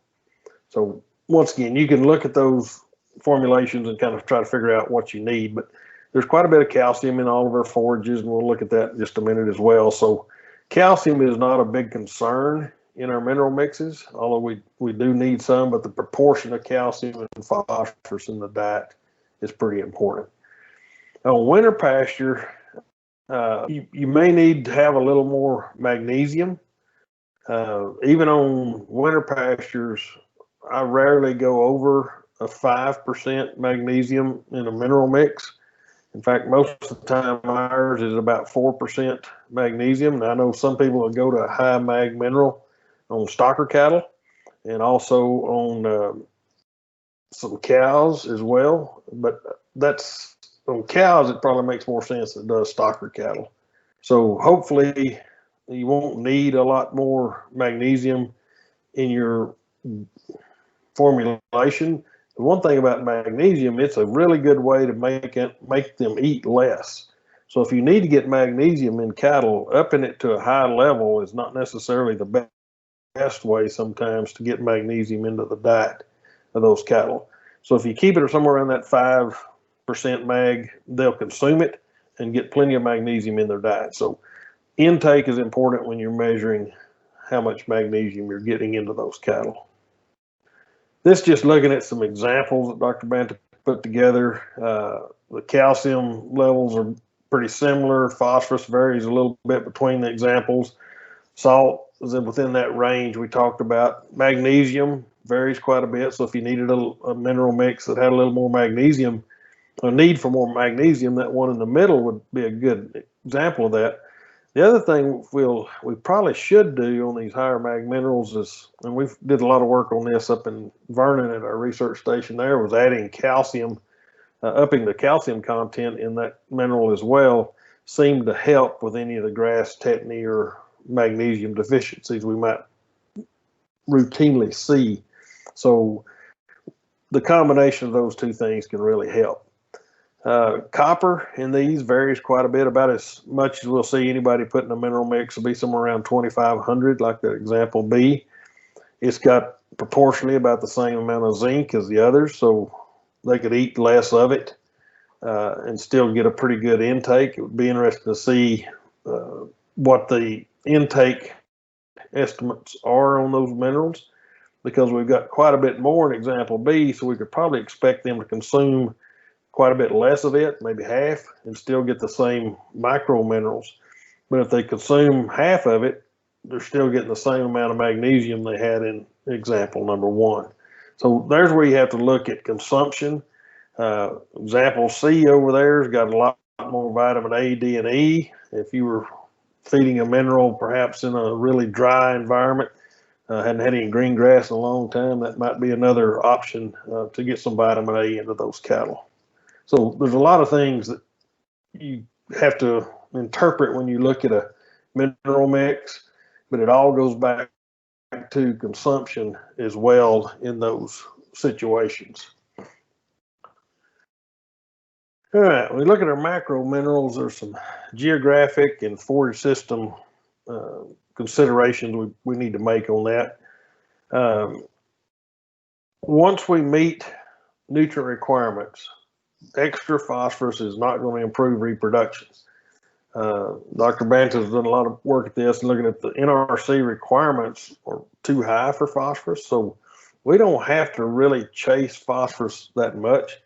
So once again, you can look at those formulations and kind of try to figure out what you need. But there's quite a bit of calcium in all of our forages, and we'll look at that in just a minute as well. So calcium is not a big concern in our mineral mixes, although we do need some, but the proportion of calcium and phosphorus in the diet is pretty important. On winter pasture, you may need to have a little more magnesium. Even on winter pastures, I rarely go over a 5% magnesium in a mineral mix. In fact, most of the time ours is about 4% magnesium. And I know some people will go to a high mag mineral on stocker cattle and also on some cows as well. But that's on cows, it probably makes more sense than it does stocker cattle. So hopefully you won't need a lot more magnesium in your formulation. The one thing about magnesium, it's a really good way to make them eat less. So if you need to get magnesium in cattle, upping it to a high level is not necessarily the best way sometimes to get magnesium into the diet of those cattle. So if you keep it somewhere around that 5% mag, they'll consume it and get plenty of magnesium in their diet. So intake is important when you're measuring how much magnesium you're getting into those cattle. This just looking at some examples that Dr. Banta put together. The calcium levels are pretty similar. Phosphorus varies a little bit between the examples. Salt is within that range we talked about. Magnesium varies quite a bit. So if you needed a mineral mix that had a little more magnesium, a need for more magnesium, that one in the middle would be a good example of that. The other thing we probably should do on these higher mag minerals is, and we did a lot of work on this up in Vernon at our research station there, was adding calcium, upping the calcium content in that mineral as well, seemed to help with any of the grass tetany or magnesium deficiencies we might routinely see. So the combination of those two things can really help. Copper in these varies quite a bit, about as much as we'll see anybody putting a mineral mix will be somewhere around 2,500, like that example B. It's got proportionally about the same amount of zinc as the others, so they could eat less of it and still get a pretty good intake. It would be interesting to see what the intake estimates are on those minerals, because we've got quite a bit more in example B, so we could probably expect them to consume quite a bit less of it, maybe half, and still get the same micro minerals. But if they consume half of it, they're still getting the same amount of magnesium they had in example number 1. So there's where you have to look at consumption. Example C over there has got a lot more vitamin A, D, and E. If you were feeding a mineral perhaps in a really dry environment, hadn't had any green grass in a long time, that might be another option to get some vitamin A into those cattle. So there's a lot of things that you have to interpret when you look at a mineral mix, but it all goes back to consumption as well in those situations. All right, when we look at our macro minerals, there's some geographic and forage system considerations we need to make on that. Once we meet nutrient requirements, extra phosphorus is not going to improve reproduction. Dr. Banta has done a lot of work at this, looking at the NRC requirements are too high for phosphorus, so we don't have to really chase phosphorus that much.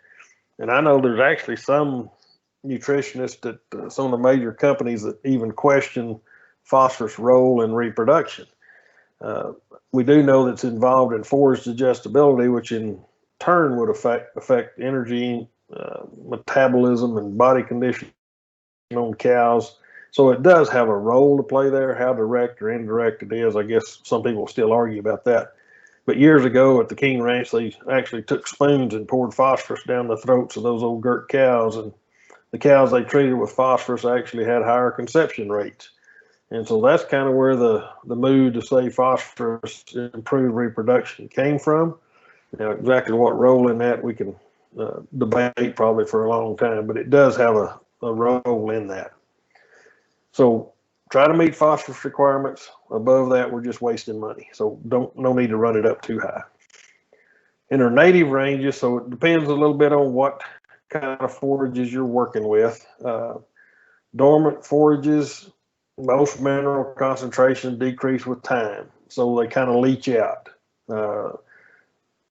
And I know there's actually some nutritionists at some of the major companies that even question phosphorus role in reproduction. We do know that it's involved in forage digestibility, which in turn would affect energy, metabolism, and body condition on cows. So it does have a role to play there. How direct or indirect it is, I guess some people still argue about that. But years ago at the King Ranch, they actually took spoons and poured phosphorus down the throats of those old girt cows, and the cows they treated with phosphorus actually had higher conception rates. And so that's kind of where the mood to say phosphorus improved reproduction came from. Now, exactly what role in that we can debate probably for a long time, but it does have a role in that. So try to meet phosphorus requirements. Above that, we're just wasting money. So no need to run it up too high. In our native ranges, so it depends a little bit on what kind of forages you're working with. Dormant forages, most mineral concentration decrease with time, so they kind of leach out.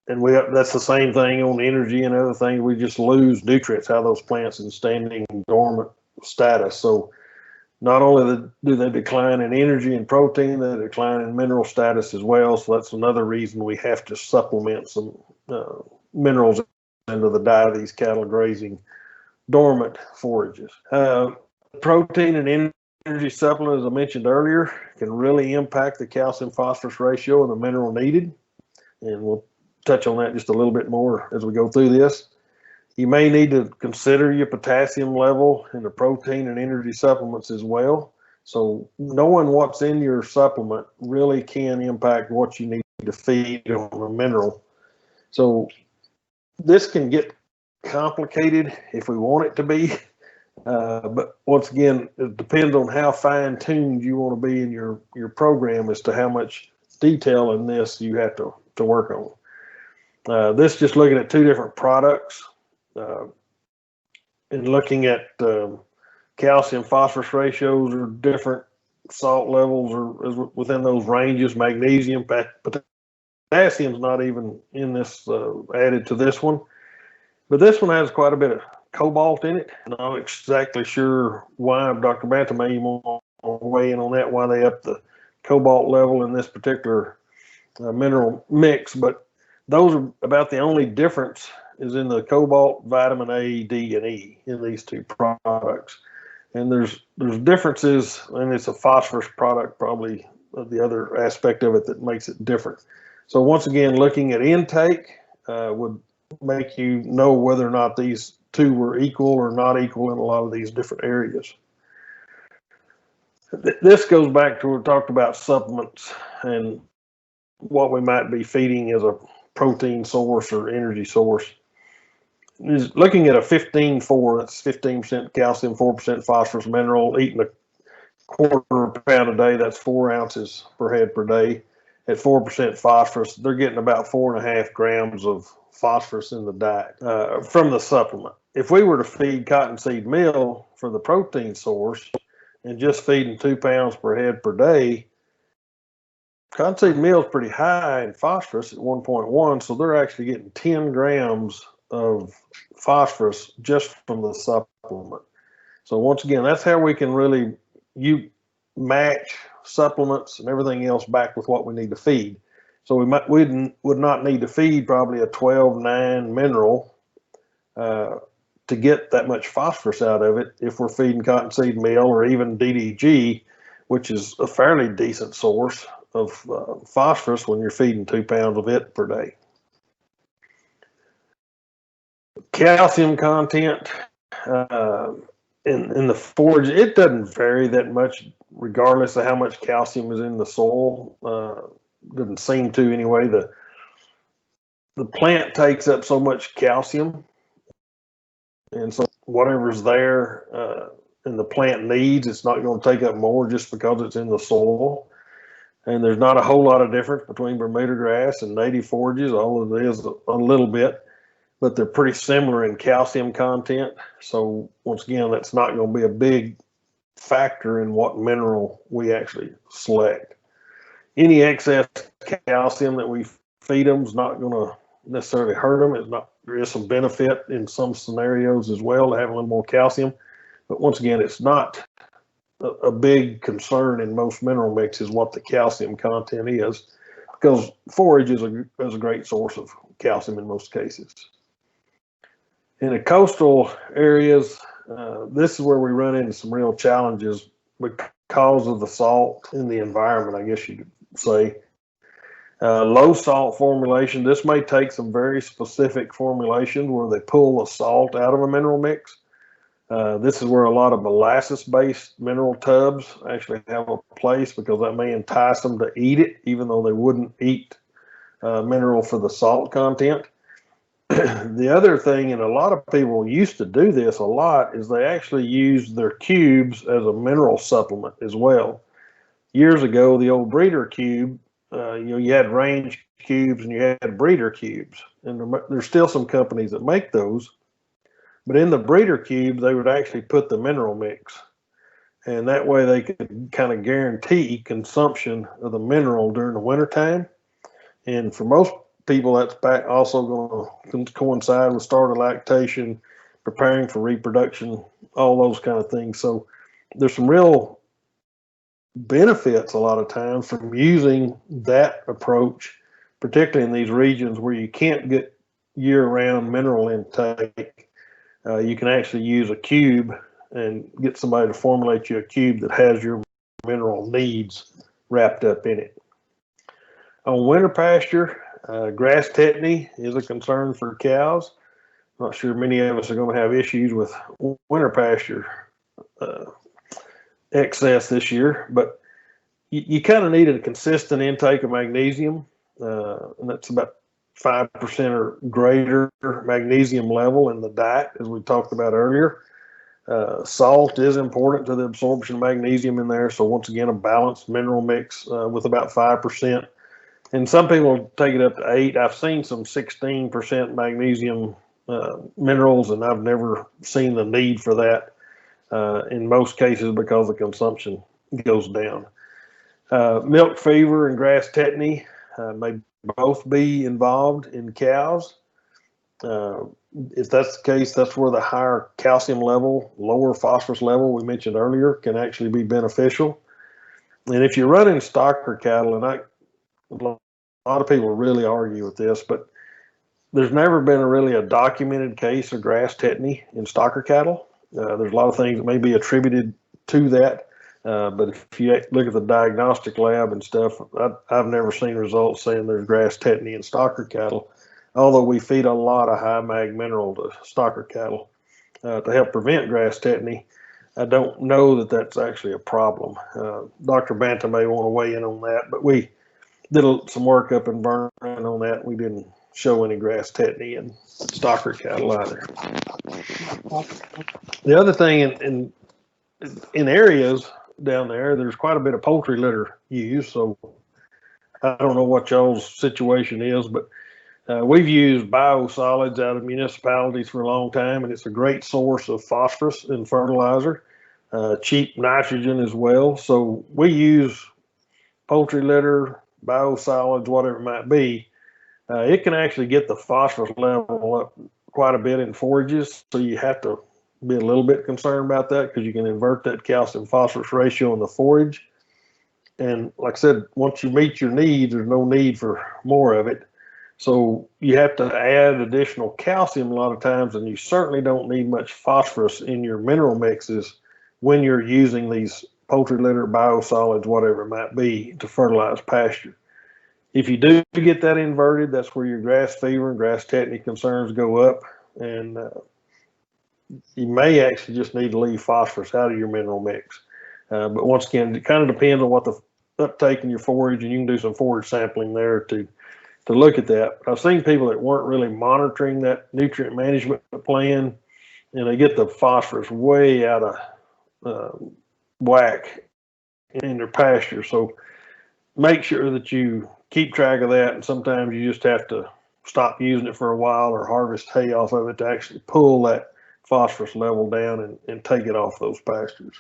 And that's the same thing on energy and other things. We just lose nutrients out of those plants in standing dormant status. So not only do they decline in energy and protein, they decline in mineral status as well. So that's another reason we have to supplement some minerals into the diet of these cattle grazing dormant forages. Protein and energy supplement, as I mentioned earlier, can really impact the calcium phosphorus ratio and the mineral needed. And we'll touch on that just a little bit more as we go through this. You may need to consider your potassium level in the protein and energy supplements as well. So knowing what's in your supplement really can impact what you need to feed on a mineral. So this can get complicated if we want it to be. But once again, it depends on how fine-tuned you want to be in your program as to how much detail in this you have to work on. This just looking at two different products and looking at calcium phosphorus ratios or different salt levels or within those ranges. Magnesium, potassium's not even in this added to this one, but this one has quite a bit of cobalt in it. I'm not exactly sure why. Dr. Banta may want to weigh in on that, why they up the cobalt level in this particular mineral mix, but Those are about the only difference is in the cobalt, vitamin A, D, and E in these two products. And there's differences, and it's a phosphorus product, probably the other aspect of it that makes it different. So once again, looking at intake would make you know whether or not these two were equal or not equal in a lot of these different areas. This goes back to we talked about supplements and what we might be feeding as a protein source or energy source. Is looking at a 15-4, that's 15% calcium, 4% phosphorus mineral, eating a quarter pound a day, that's 4 ounces per head per day. At 4% phosphorus, they're getting about 4.5 grams of phosphorus in the diet from the supplement. If we were to feed cottonseed meal for the protein source and just feeding 2 pounds per head per day, cottonseed meal is pretty high in phosphorus at 1.1, so they're actually getting 10 grams of phosphorus just from the supplement. So once again, that's how we can really match supplements and everything else back with what we need to feed. So we would not need to feed probably a 12-9 mineral to get that much phosphorus out of it if we're feeding cottonseed meal or even DDG, which is a fairly decent source of phosphorus when you're feeding 2 pounds of it per day. Calcium content in the forage, it doesn't vary that much regardless of how much calcium is in the soil. Doesn't seem to anyway. The plant takes up so much calcium, and so whatever's there and the plant needs, it's not going to take up more just because it's in the soil. And there's not a whole lot of difference between Bermuda grass and native forages, although it is a little bit, but they're pretty similar in calcium content. So once again, that's not going to be a big factor in what mineral we actually select. Any excess calcium that we feed them is not going to necessarily hurt them. There is some benefit in some scenarios as well to have a little more calcium, but once again, it's not a big concern in most mineral mixes what the calcium content is, because forage is a great source of calcium in most cases. In the coastal areas, this is where we run into some real challenges because of the salt in the environment, I guess you could say. Low salt formulation, this may take some very specific formulations where they pull the salt out of a mineral mix. This is where a lot of molasses-based mineral tubs actually have a place, because that may entice them to eat it, even though they wouldn't eat mineral for the salt content. The other thing, and a lot of people used to do this a lot, is they actually used their cubes as a mineral supplement as well. Years ago, the old breeder cube, you had range cubes and you had breeder cubes, and there's still some companies that make those. But in the breeder cube, they would actually put the mineral mix, and that way they could kind of guarantee consumption of the mineral during the wintertime. And for most people, that's also going to coincide with start of lactation, preparing for reproduction, all those kind of things. So there's some real benefits a lot of times from using that approach, particularly in these regions where you can't get year-round mineral intake. You can actually use a cube and get somebody to formulate you a cube that has your mineral needs wrapped up in it. On winter pasture, grass tetany is a concern for cows. Not sure many of us are going to have issues with winter pasture excess this year, but you kind of need a consistent intake of magnesium, and that's about 5% or greater magnesium level in the diet, as we talked about earlier. Salt is important to the absorption of magnesium in there, so once again, a balanced mineral mix with about 5%. And some people take it up to 8. I've seen some 16% magnesium minerals, and I've never seen the need for that in most cases because the consumption goes down. Milk fever and grass tetany may both be involved in cows. If that's the case, that's where the higher calcium level, lower phosphorus level we mentioned earlier can actually be beneficial. And if you're running stocker cattle, and a lot of people really argue with this, but there's never been really a documented case of grass tetany in stocker cattle. There's a lot of things that may be attributed to that. But if you look at the diagnostic lab and stuff, I've never seen results saying there's grass tetany in stocker cattle, although we feed a lot of high mag mineral to stocker cattle to help prevent grass tetany. I don't know that that's actually a problem. Dr. Banta may want to weigh in on that, but we did some work up in Vernon on that. We didn't show any grass tetany in stocker cattle either. The other thing in areas down there, there's quite a bit of poultry litter used. So I don't know what y'all's situation is, but we've used biosolids out of municipalities for a long time, and it's a great source of phosphorus and fertilizer, cheap nitrogen as well. So we use poultry litter, biosolids, whatever it might be. It can actually get the phosphorus level up quite a bit in forages, so you have to be a little bit concerned about that because you can invert that calcium phosphorus ratio in the forage. And like I said, once you meet your needs, there's no need for more of it. So you have to add additional calcium a lot of times, and you certainly don't need much phosphorus in your mineral mixes when you're using these poultry litter, biosolids, whatever it might be, to fertilize pasture. If you do get that inverted, that's where your grass fever and grass tetany concerns go up, and you may actually just need to leave phosphorus out of your mineral mix. But once again, it kind of depends on what the uptake in your forage, and you can do some forage sampling there to look at that. I've seen people that weren't really monitoring that nutrient management plan, and they get the phosphorus way out of whack in their pasture. So make sure that you keep track of that, and sometimes you just have to stop using it for a while or harvest hay off of it to actually pull that phosphorus level down and take it off those pastures.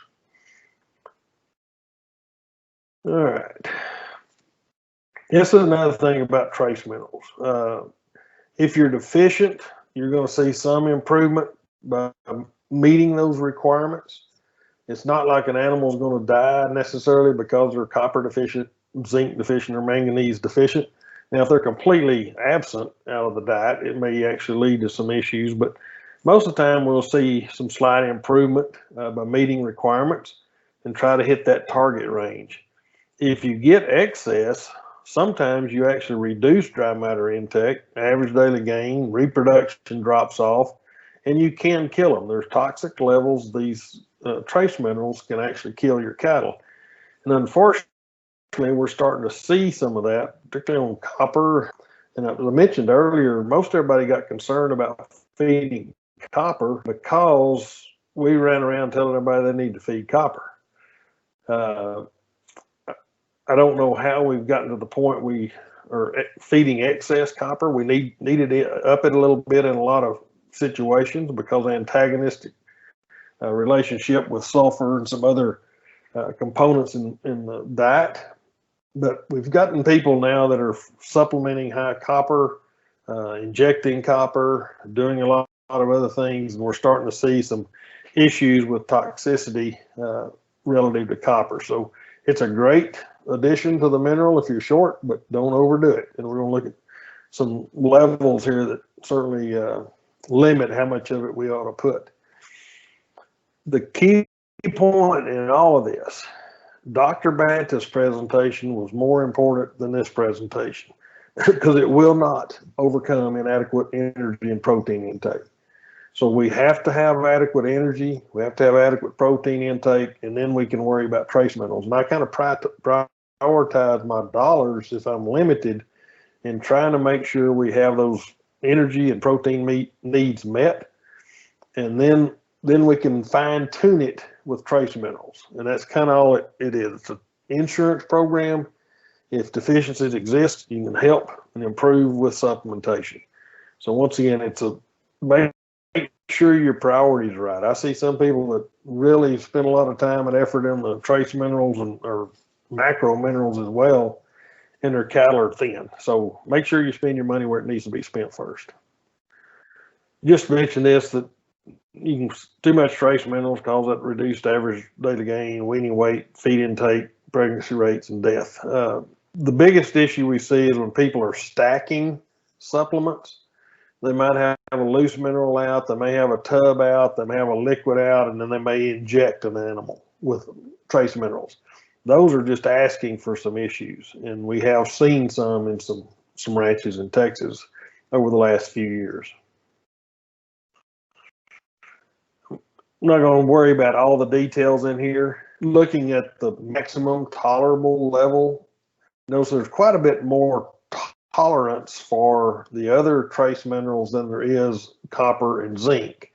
All right. This is another thing about trace minerals. If you're deficient, you're going to see some improvement by meeting those requirements. It's not like an animal is going to die necessarily because they're copper deficient, zinc deficient, or manganese deficient. Now, if they're completely absent out of the diet, it may actually lead to some issues, but most of the time we'll see some slight improvement by meeting requirements and try to hit that target range. If you get excess, sometimes you actually reduce dry matter intake, average daily gain, reproduction drops off, and you can kill them. There's toxic levels. These trace minerals can actually kill your cattle. And unfortunately, we're starting to see some of that, particularly on copper. And as I mentioned earlier, most everybody got concerned about feeding copper because we ran around telling everybody they need to feed copper. I don't know how we've gotten to the point we are feeding excess copper. We needed it up it a little bit in a lot of situations because of antagonistic relationship with sulfur and some other components in the diet. But we've gotten people now that are supplementing high copper, injecting copper, doing a lot of other things, and we're starting to see some issues with toxicity relative to copper. So it's a great addition to the mineral if you're short, but don't overdo it. And we're going to look at some levels here that certainly limit how much of it we ought to put. The key point in all of this, Dr. Banta's presentation was more important than this presentation because it will not overcome inadequate energy and protein intake. So we have to have adequate energy, we have to have adequate protein intake, and then we can worry about trace minerals. And I kind of prioritize my dollars if I'm limited in trying to make sure we have those energy and protein needs met. And then we can fine tune it with trace minerals. And that's kind of all it is. It's an insurance program. If deficiencies exist, you can help and improve with supplementation. So once again, it's a make sure your priorities are right. I see some people that really spend a lot of time and effort in the trace minerals or macro minerals as well, and their cattle are thin. So make sure you spend your money where it needs to be spent first. Just mention this, that you can too much trace minerals cause that reduced average daily gain, weaning weight, feed intake, pregnancy rates, and death. The biggest issue we see is when people are stacking supplements. They might have a loose mineral out, they may have a tub out, they may have a liquid out, and then they may inject an animal with trace minerals. Those are just asking for some issues, and we have seen some in some ranches in Texas over the last few years. I'm not going to worry about all the details in here. Looking at the maximum tolerable level, notice there's quite a bit more tolerance for the other trace minerals than there is copper and zinc.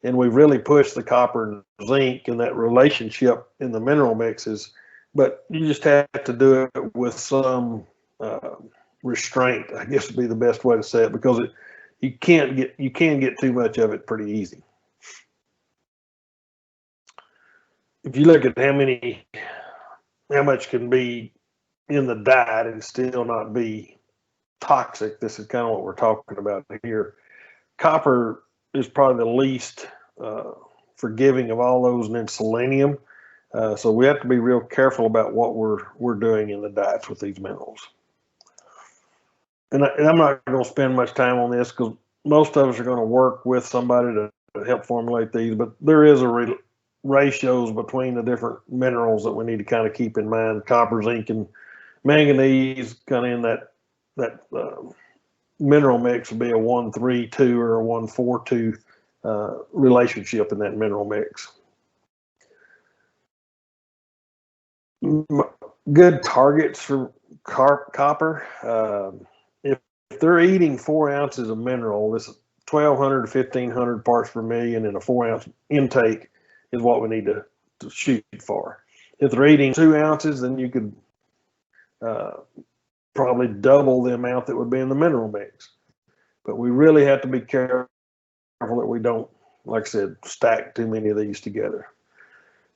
And we've really pushed the copper and zinc and that relationship in the mineral mixes, but you just have to do it with some restraint, I guess would be the best way to say it, because you can get too much of it pretty easy. If you look at how much can be in the diet and still not be toxic, this is kind of what we're talking about here. Copper is probably the least forgiving of all those, and then selenium. So we have to be real careful about what we're doing in the diets with these minerals. And I'm not going to spend much time on this because most of us are going to work with somebody to help formulate these, but there is ratios between the different minerals that we need to kind of keep in mind. Copper, zinc, and manganese, kind of in that mineral mix would be a 1-3-2 or a 1-4-2 relationship in that mineral mix. Good targets for copper. If they're eating 4 ounces of mineral, this 1,200 to 1,500 parts per million in a 4-ounce intake is what we need to shoot for. If they're eating 2 ounces, then you could probably double the amount that would be in the mineral mix. But we really have to be careful that we don't, like I said, stack too many of these together.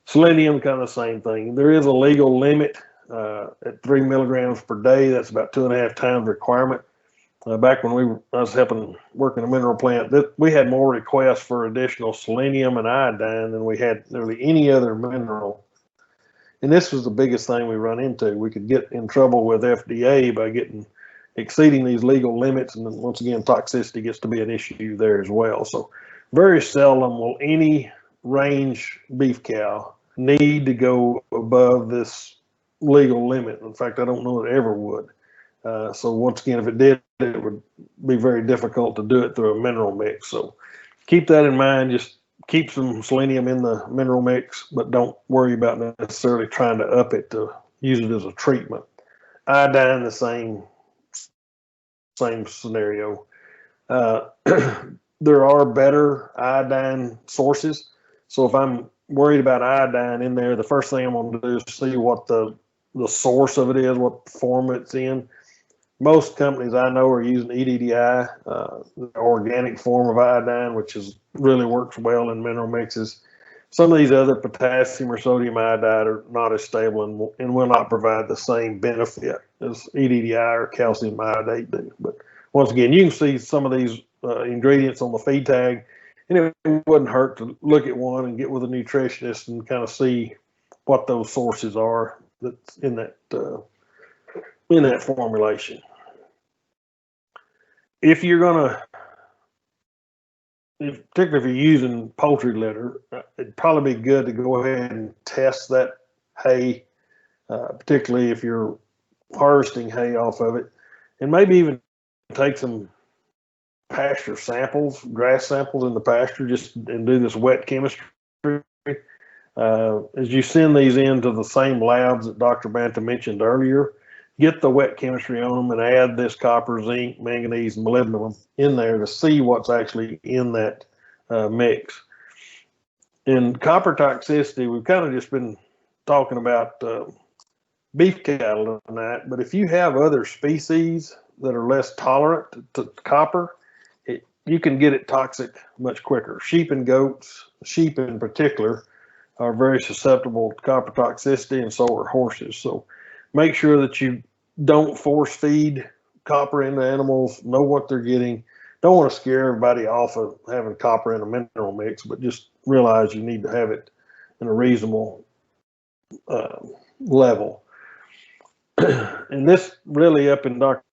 Selenium, kind of the same thing. There is a legal limit at 3 milligrams per day. That's about 2.5 times requirement. Back when I was helping work in a mineral plant, we had more requests for additional selenium and iodine than we had nearly any other mineral. And this was the biggest thing we run into. We could get in trouble with FDA by exceeding these legal limits, and then once again, toxicity gets to be an issue there as well. So very seldom will any range beef cow need to go above this legal limit. In fact, I don't know it ever would. So once again, if it did, it would be very difficult to do it through a mineral mix. So keep that in mind. Just keep some selenium in the mineral mix, but don't worry about necessarily trying to up it to use it as a treatment. Iodine, the same scenario. There are better iodine sources. So if I'm worried about iodine in there, the first thing I'm going to do is see what the source of it is, what form it's in. Most companies I know are using EDDI, the organic form of iodine, which really works well in mineral mixes. Some of these other potassium or sodium iodide are not as stable and will not provide the same benefit as EDDI or calcium iodate do. But once again, you can see some of these ingredients on the feed tag, and it wouldn't hurt to look at one and get with a nutritionist and kind of see what those sources are that's in that formulation. If you're gonna, particularly if you're using poultry litter, it'd probably be good to go ahead and test that hay, particularly if you're harvesting hay off of it, and maybe even take some pasture samples, grass samples in the pasture, and do this wet chemistry. As you send these into the same labs that Dr. Banta mentioned earlier, get the wet chemistry on them and add this copper, zinc, manganese, and molybdenum in there to see what's actually in that mix. In copper toxicity, we've kind of just been talking about beef cattle tonight, but if you have other species that are less tolerant to copper, you can get it toxic much quicker. Sheep and goats, sheep in particular, are very susceptible to copper toxicity, and so are horses. So make sure that you don't force feed copper into animals, know what they're getting. Don't want to scare everybody off of having copper in a mineral mix, but just realize you need to have it in a reasonable level. And this really, up in Dr.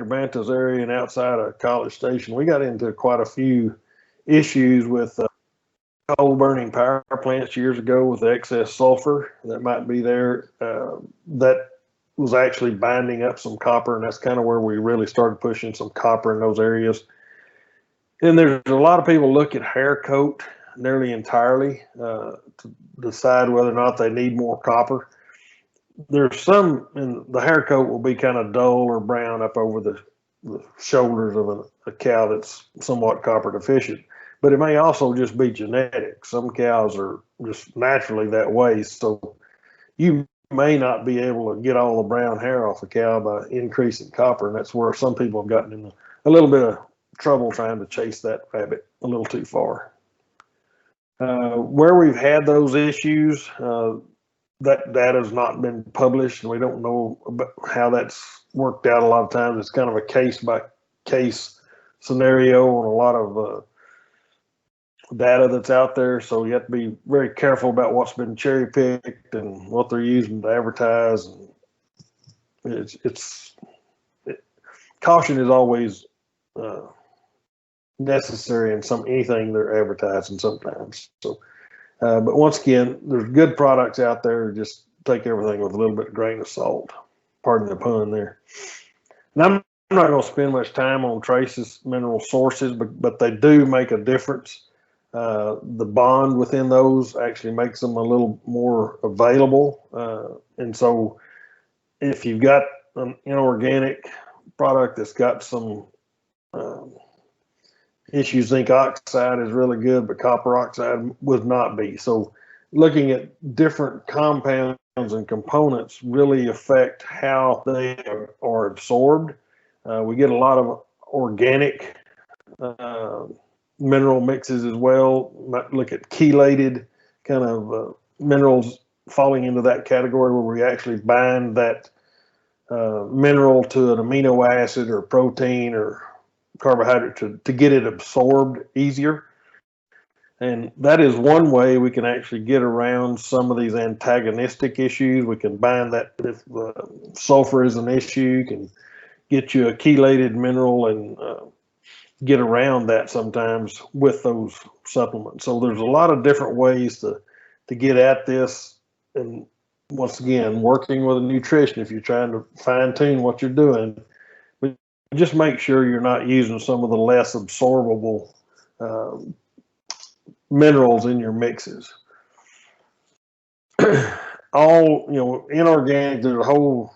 Banta's area and outside of College Station, we got into quite a few issues with coal burning power plants years ago with excess sulfur that might be there. That was actually binding up some copper, and that's kind of where we really started pushing some copper in those areas. And there's a lot of people look at hair coat nearly entirely to decide whether or not they need more copper. There's some, and the hair coat will be kind of dull or brown up over the shoulders of a cow that's somewhat copper deficient, but it may also just be genetic. Some cows are just naturally that way, so you may not be able to get all the brown hair off a cow by increasing copper, and that's where some people have gotten in a little bit of trouble trying to chase that rabbit a little too far. Where we've had those issues, that data has not been published, and we don't know about how that's worked out. A lot of times it's kind of a case-by-case scenario on a lot of data that's out there, so you have to be very careful about what's been cherry-picked and what they're using to advertise. And caution is always necessary in anything they're advertising sometimes. So, but once again, there's good products out there. Just take everything with a little bit of grain of salt. Pardon the pun there. And I'm not going to spend much time on trace mineral sources, but they do make a difference. The bond within those actually makes them a little more available. And so if you've got an inorganic product that's got some issues, zinc oxide is really good, but copper oxide would not be. So looking at different compounds and components really affect how they are absorbed. We get a lot of organic mineral mixes as well. Might look at chelated kind of minerals falling into that category where we actually bind that mineral to an amino acid or protein or carbohydrate to get it absorbed easier. And that is one way we can actually get around some of these antagonistic issues. We can bind that if sulfur is an issue, you can get you a chelated mineral and get around that sometimes with those supplements. So there's a lot of different ways to get at this. And once again, working with a nutrition, if you're trying to fine tune what you're doing, but just make sure you're not using some of the less absorbable minerals in your mixes. All, inorganic, there's a whole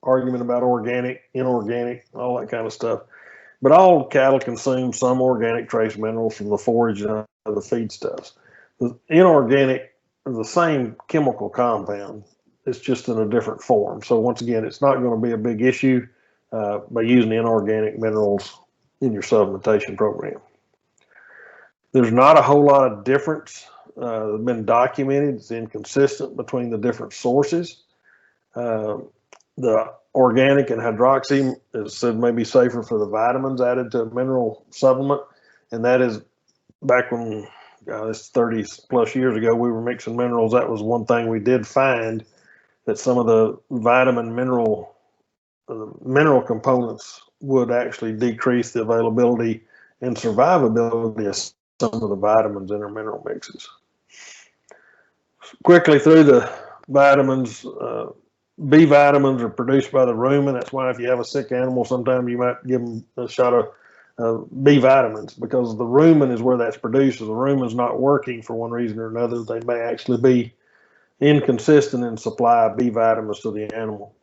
argument about organic, inorganic, all that kind of stuff. But all cattle consume some organic trace minerals from the forage and the feedstuffs. The inorganic is the same chemical compound. It's just in a different form. So once again, it's not going to be a big issue by using inorganic minerals in your supplementation program. There's not a whole lot of difference that's been documented. It's inconsistent between the different sources. The organic and hydroxy is said may be safer for the vitamins added to a mineral supplement, and that is back when this 30 plus years ago we were mixing minerals. That was one thing we did find, that some of the vitamin mineral components would actually decrease the availability and survivability of some of the vitamins in our mineral mixes. Quickly through the vitamins, B vitamins are produced by the rumen. That's why if you have a sick animal, sometimes you might give them a shot of B vitamins, because the rumen is where that's produced. If the rumen's not working for one reason or another, they may actually be inconsistent in supply of B vitamins to the animal.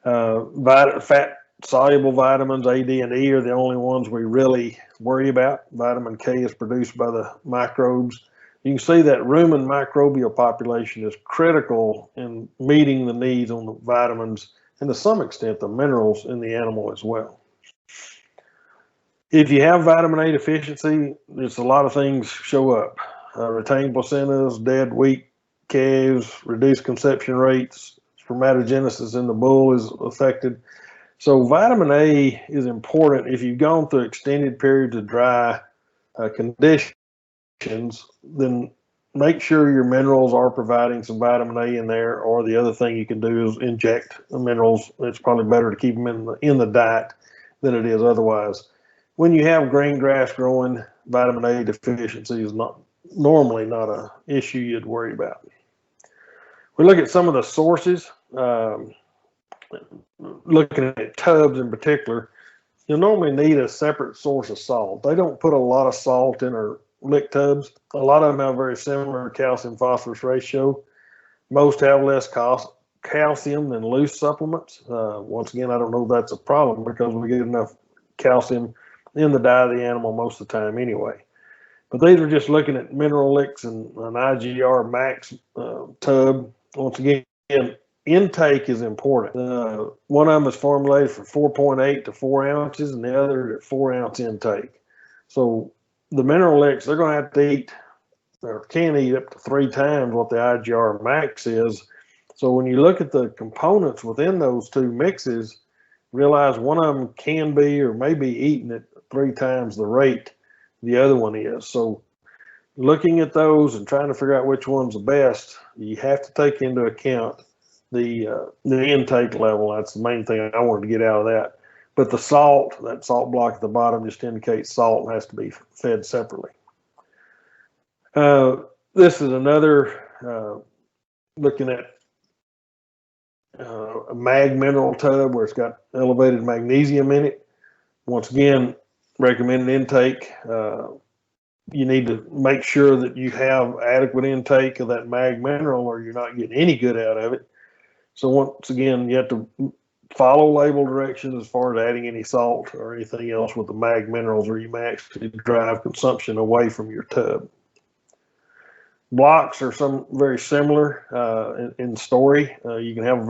Fat soluble vitamins, A, D, and E are the only ones we really worry about. Vitamin K is produced by the microbes. You can see that rumen microbial population is critical in meeting the needs on the vitamins and to some extent the minerals in the animal as well. If you have vitamin A deficiency, there's a lot of things show up. Retained placentas, dead weak calves, reduced conception rates, spermatogenesis in the bull is affected. So vitamin A is important if you've gone through extended periods of dry conditions. Then make sure your minerals are providing some vitamin A in there, or the other thing you can do is inject the minerals. It's probably better to keep them in the diet than it is otherwise. When you have green grass growing, vitamin A deficiency is normally not an issue you'd worry about. We look at some of the sources, looking at tubs in particular. You'll normally need a separate source of salt. They don't put a lot of salt in our lick tubs. A lot of them have a very similar calcium phosphorus ratio. Most have less calcium than loose supplements. Once again, I don't know if that's a problem because we get enough calcium in the diet of the animal most of the time anyway. But these are just looking at mineral licks and an IGR max tub. Once again, intake is important. One of them is formulated for 4.8 to 4 ounces, and the other at 4 ounce intake. So the mineral licks, they're going to have to eat, or can eat up to 3 times what the IGR max is. So when you look at the components within those two mixes, realize one of them can be or may be eating at 3 times the rate the other one is. So looking at those and trying to figure out which one's the best, you have to take into account the intake level. That's the main thing I wanted to get out of that. But the salt, that salt block at the bottom just indicates salt and has to be fed separately. This is another looking at a mag mineral tub where it's got elevated magnesium in it. Once again, recommended intake. You need to make sure that you have adequate intake of that mag mineral or you're not getting any good out of it. So once again, you have to follow label directions as far as adding any salt or anything else with the mag minerals, or you may actually drive consumption away from your tub. Blocks are very similar in story. You can have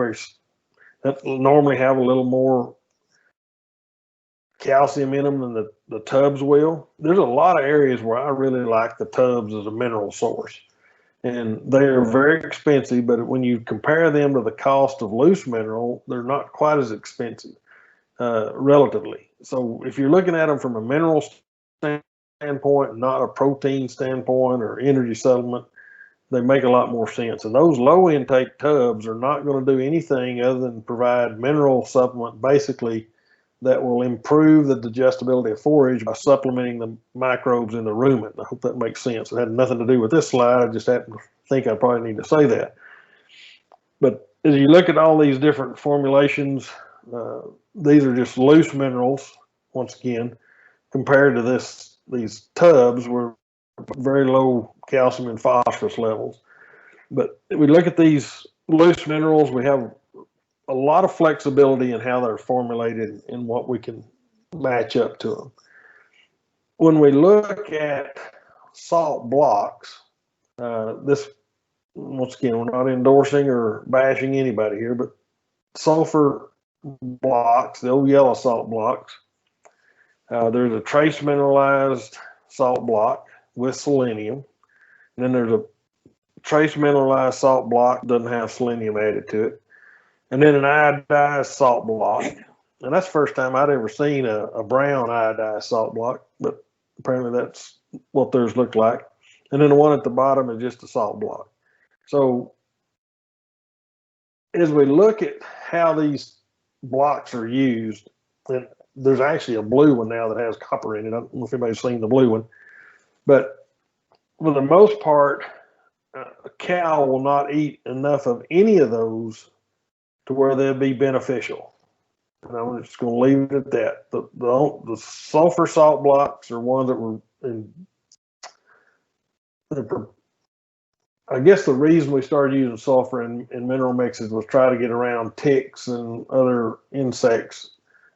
normally have a little more calcium in them than the tubs will. There's a lot of areas where I really like the tubs as a mineral source. And they're very expensive, but when you compare them to the cost of loose mineral, they're not quite as expensive, relatively. So if you're looking at them from a mineral standpoint, not a protein standpoint or energy supplement, they make a lot more sense. And those low intake tubs are not going to do anything other than provide mineral supplement, basically, that will improve the digestibility of forage by supplementing the microbes in the rumen. I hope that makes sense. It had nothing to do with this slide. I just happened to think I probably need to say that. But as you look at all these different formulations, these are just loose minerals, once again, compared to these tubs were very low calcium and phosphorus levels. But if we look at these loose minerals, we have a lot of flexibility in how they're formulated and what we can match up to them. When we look at salt blocks, this, once again, we're not endorsing or bashing anybody here, but sulfur blocks, the old yellow salt blocks, there's a trace mineralized salt block with selenium. And then there's a trace mineralized salt block, doesn't have selenium added to it. And then an iodized salt block. And that's the first time I'd ever seen a brown iodized salt block, but apparently that's what theirs looked like. And then the one at the bottom is just a salt block. So as we look at how these blocks are used, and there's actually a blue one now that has copper in it. I don't know if anybody's seen the blue one, but for the most part, a cow will not eat enough of any of those to where they'd be beneficial. And I'm just going to leave it at that. The sulfur salt blocks are ones that were I guess the reason we started using sulfur in mineral mixes was try to get around ticks and other insects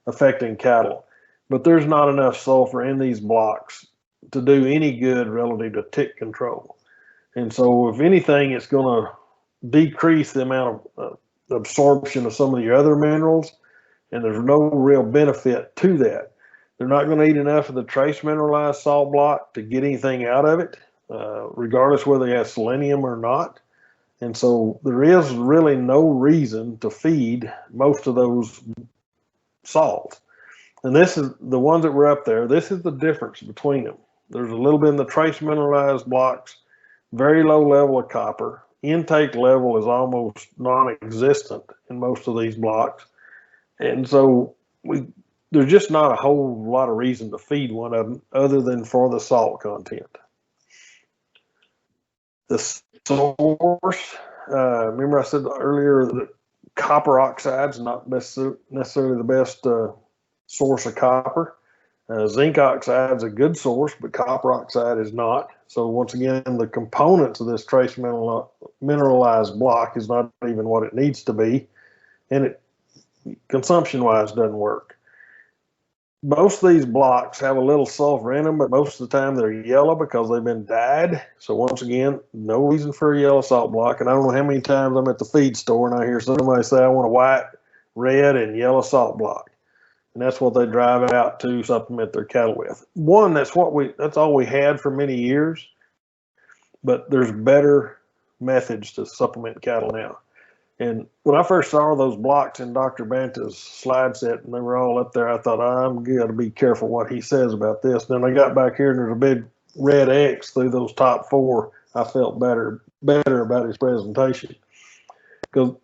affecting cattle. But there's not enough sulfur in these blocks to do any good relative to tick control. And so if anything, it's going to decrease the amount of absorption of some of the other minerals, and there's no real benefit to that. They're not going to eat enough of the trace mineralized salt block to get anything out of it, regardless whether they have selenium or not. And so there is really no reason to feed most of those salts. And this is the ones that were up there. This is the difference between them. There's a little bit in the trace mineralized blocks very low level of copper. Intake level is almost non-existent in most of these blocks. And so there's just not a whole lot of reason to feed one of them other than for the salt content. The source, remember I said earlier that copper oxide is not necessarily the best source of copper. Zinc oxide is a good source, but copper oxide is not. So once again, the components of this trace mineralized block is not even what it needs to be, and it consumption-wise doesn't work. Most of these blocks have a little sulfur in them, but most of the time they're yellow because they've been dyed. So once again, no reason for a yellow salt block. And I don't know how many times I'm at the feed store and I hear somebody say, I want a white, red, and yellow salt block. And that's what they drive out to supplement their cattle with. One, that's all we had for many years, but there's better methods to supplement cattle now. And when I first saw those blocks in Dr. Banta's slide set and they were all up there, I thought, I'm got to be careful what he says about this. Then I got back here and there's a big red X through those top four. I felt better about his presentation. Because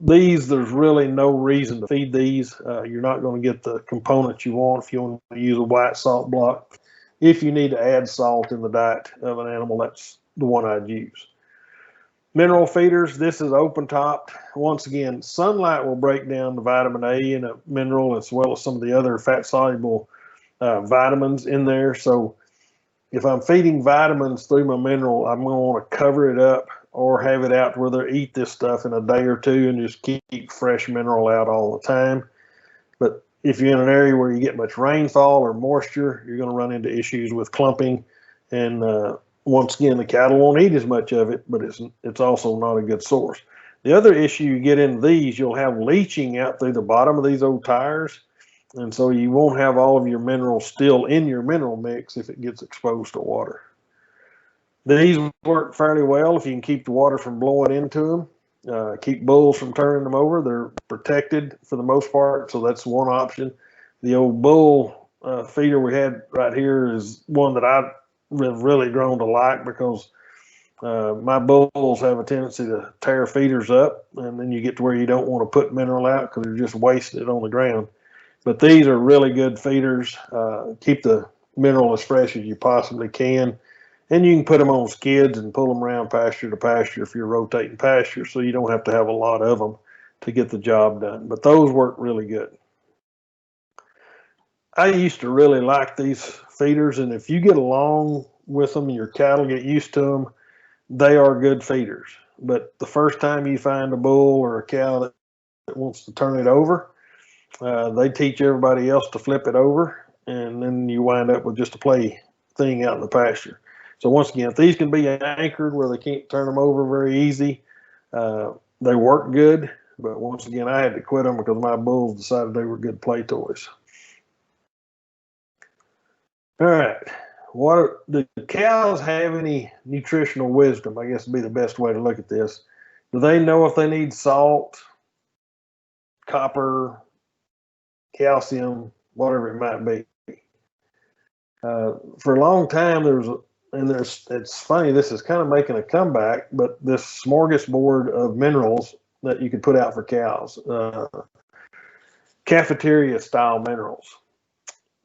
there's really no reason to feed these. You're not going to get the components you want if you want to use a white salt block. If you need to add salt in the diet of an animal, that's the one I'd use. Mineral feeders, this is open topped. Once again, sunlight will break down the vitamin A in a mineral as well as some of the other fat soluble vitamins in there. So if I'm feeding vitamins through my mineral, I'm going to want to cover it up or have it out where they eat this stuff in a day or two and just keep fresh mineral out all the time. But if you're in an area where you get much rainfall or moisture, you're going to run into issues with clumping. And once again, the cattle won't eat as much of it, but it's also not a good source. The other issue you get in these, you'll have leaching out through the bottom of these old tires. And so you won't have all of your minerals still in your mineral mix if it gets exposed to water. These work fairly well if you can keep the water from blowing into them, keep bulls from turning them over. They're protected for the most part, so that's one option. The old bull feeder we had right here is one that I've really grown to like because my bulls have a tendency to tear feeders up, and then you get to where you don't want to put mineral out because you're just wasting it on the ground. But these are really good feeders. Keep the mineral as fresh as you possibly can. And you can put them on skids and pull them around pasture to pasture if you're rotating pasture, so you don't have to have a lot of them to get the job done. But those work really good. I used to really like these feeders, and if you get along with them and your cattle get used to them, they are good feeders. But the first time you find a bull or a cow that wants to turn it over, they teach everybody else to flip it over, and then you wind up with just a play thing out in the pasture. So once again, if these can be anchored where they can't turn them over very easy, they work good. But once again, I had to quit them because my bulls decided they were good play toys. All right. Do cows have any nutritional wisdom? I guess would be the best way to look at this. Do they know if they need salt, copper, calcium, whatever it might be? For a long time, it's funny, this is kind of making a comeback, but this smorgasbord of minerals that you could put out for cows, cafeteria style minerals.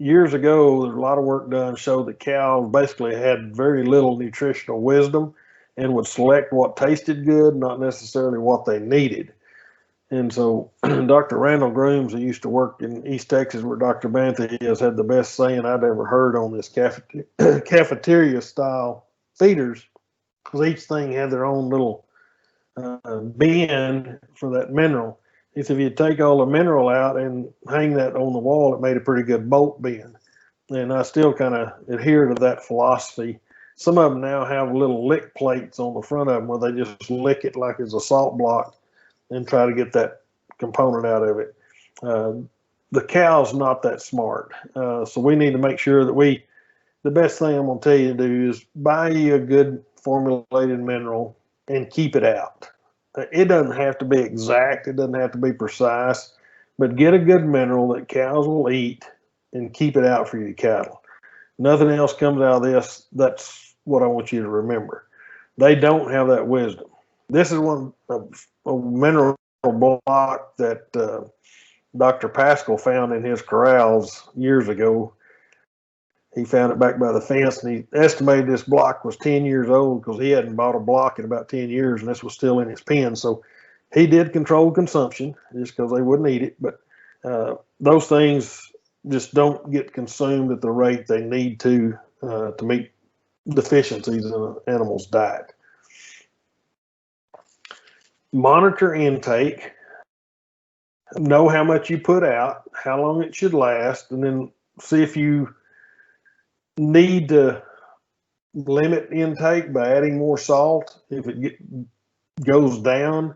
Years ago, there's a lot of work done showed that cows basically had very little nutritional wisdom and would select what tasted good, not necessarily what they needed. And so Dr. Randall Grooms, who used to work in East Texas where Dr. Banta is, had the best saying I'd ever heard on this cafeteria style feeders, because each thing had their own little bin for that mineral. He said if you take all the mineral out and hang that on the wall, it made a pretty good bolt bin. And I still kind of adhere to that philosophy. Some of them now have little lick plates on the front of them where they just lick it like it's a salt block and try to get that component out of it. The cow's not that smart. So we need to make sure that the best thing I'm going to tell you to do is buy you a good formulated mineral and keep it out. It doesn't have to be exact. It doesn't have to be precise, but get a good mineral that cows will eat and keep it out for your cattle. Nothing else comes out of this. That's what I want you to remember. They don't have that wisdom. This is one a mineral block that Dr. Pascal found in his corrals years ago. He found it back by the fence, and he estimated this block was 10 years old because he hadn't bought a block in about 10 years, and this was still in his pen. So he did control consumption just because they wouldn't eat it. But those things just don't get consumed at the rate they need to meet deficiencies in an animal's diet. Monitor intake. Know how much you put out, how long it should last, and then see if you need to limit intake by adding more salt. If it goes down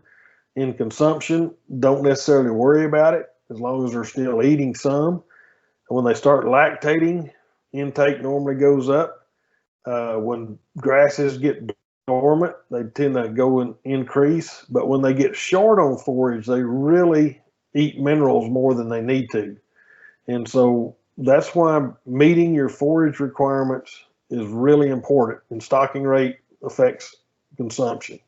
in consumption, don't necessarily worry about it as long as they're still eating some. And when they start lactating, intake normally goes up. When grasses get dormant, they tend to go and increase. But when they get short on forage, they really eat minerals more than they need to. And so that's why meeting your forage requirements is really important, and stocking rate affects consumption.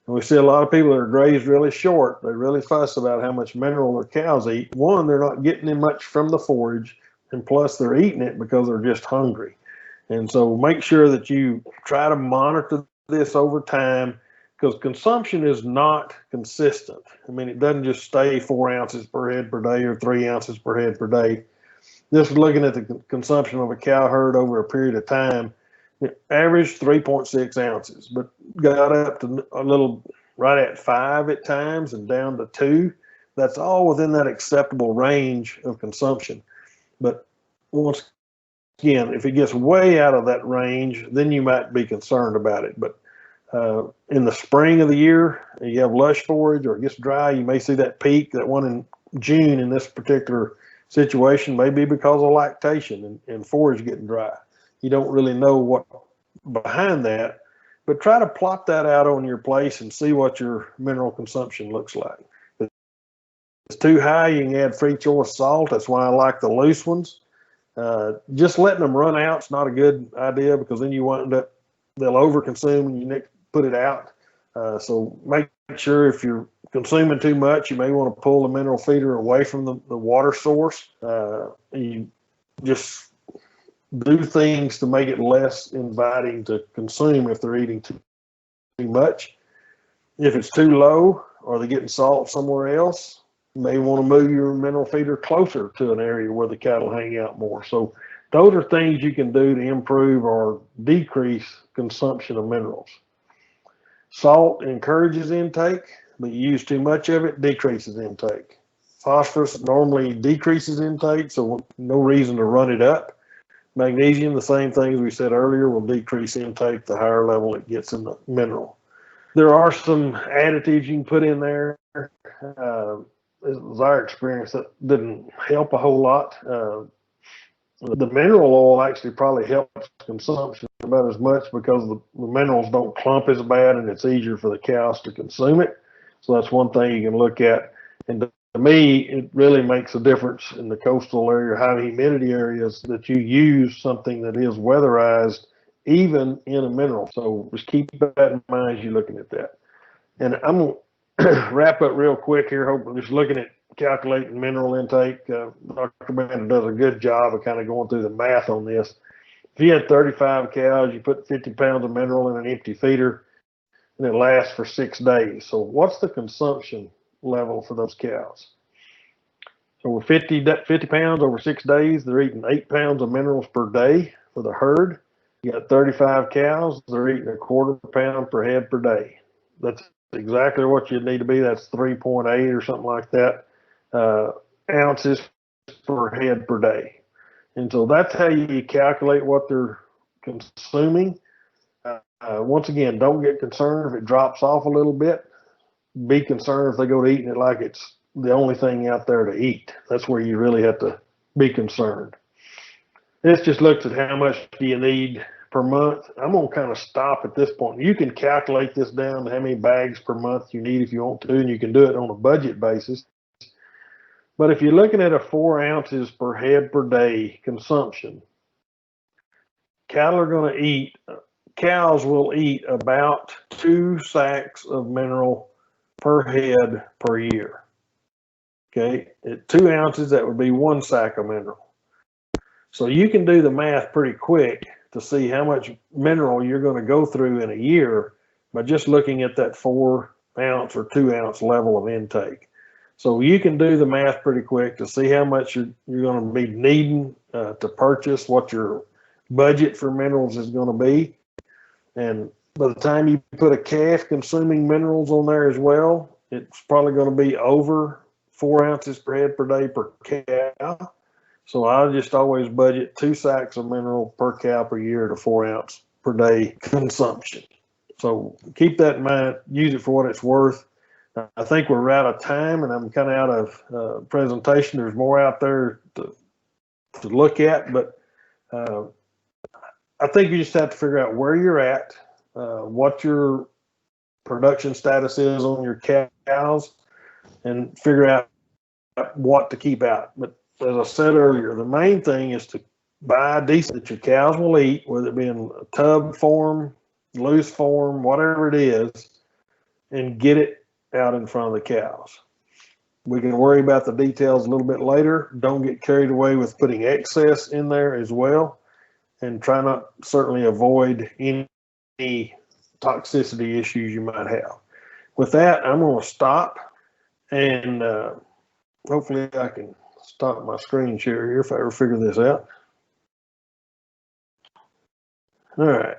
And we see a lot of people that are grazed really short. They really fuss about how much mineral their cows eat. One, they're not getting in much from the forage, and plus they're eating it because they're just hungry. And so make sure that you try to monitor this over time, because consumption is not consistent. I mean, it doesn't just stay 4 ounces per head per day or 3 ounces per head per day. Just looking at the consumption of a cow herd over a period of time, it averaged 3.6 ounces, but got up to a little right at 5 at times and down to 2. That's all within that acceptable range of consumption. But once again, if it gets way out of that range, then you might be concerned about it. But in the spring of the year, you have lush forage or it gets dry, you may see that peak. That one in June in this particular situation may be because of lactation and forage getting dry. You don't really know what behind that, but try to plot that out on your place and see what your mineral consumption looks like. If it's too high, you can add free choice salt. That's why I like the loose ones. Just letting them run out is not a good idea, because then you wind up, they'll overconsume and you put it out. So make sure if you're consuming too much, you may want to pull the mineral feeder away from the water source. You just do things to make it less inviting to consume if they're eating too much. If it's too low or they're getting salt somewhere else, you may want to move your mineral feeder closer to an area where the cattle hang out more. So those are things you can do to improve or decrease consumption of minerals. Salt encourages intake, but you use too much of it, decreases intake. Phosphorus normally decreases intake, so no reason to run it up. Magnesium, the same things we said earlier, will decrease intake the higher level it gets in the mineral. There are some additives you can put in there. It was our experience that didn't help a whole lot. The mineral oil actually probably helps consumption about as much, because the minerals don't clump as bad and it's easier for the cows to consume it. So that's one thing you can look at. And to me, it really makes a difference in the coastal area, high humidity areas, that you use something that is weatherized, even in a mineral. So just keep that in mind as you're looking at that. And I'm going to wrap up real quick here. Hopefully, just looking at calculating mineral intake. Dr. Banta does a good job of kind of going through the math on this. If you had 35 cows, you put 50 pounds of mineral in an empty feeder, and it lasts for 6 days. So what's the consumption level for those cows? So we're 50 pounds over 6 days. They're eating 8 pounds of minerals per day for the herd. You got 35 cows. They're eating 1/4 pound per head per day. That's exactly what you need to be. That's 3.8 or something like that ounces per head per day. And so that's how you calculate what they're consuming. Once again, don't get concerned if it drops off a little bit. Be concerned if they go to eating it like it's the only thing out there to eat. That's where you really have to be concerned. This just looks at how much do you need per month. I'm going to kind of stop at this point. You can calculate this down to how many bags per month you need if you want to, and you can do it on a budget basis. But if you're looking at a 4 ounces per head per day consumption, cattle are going to eat cows will eat about 2 sacks of mineral per head per year. Okay, at 2 ounces, that would be 1 sack of mineral. So you can do the math pretty quick to see how much mineral you're going to go through in a year by just looking at that 4 ounce or 2 ounce level of intake. So you can do the math pretty quick to see how much you're going to be needing to purchase, what your budget for minerals is going to be. And by the time you put a calf consuming minerals on there as well, it's probably going to be over 4 ounces per head per day per cow. So I just always budget 2 sacks of mineral per cow per year to 4 ounce per day consumption. So keep that in mind, use it for what it's worth. I think we're out of time and I'm kind of out of presentation. There's more out there to look at, but I think you just have to figure out where you're at, what your production status is on your cows, and figure out what to keep out. But as I said earlier, the main thing is to buy decent that your cows will eat, whether it be in a tub form, loose form, whatever it is, and get it out in front of the cows. We can worry about the details a little bit later. Don't get carried away with putting excess in there as well, and try not certainly avoid any toxicity issues you might have. With that, I'm going to stop, and hopefully I can stop my screen share here if I ever figure this out. All right.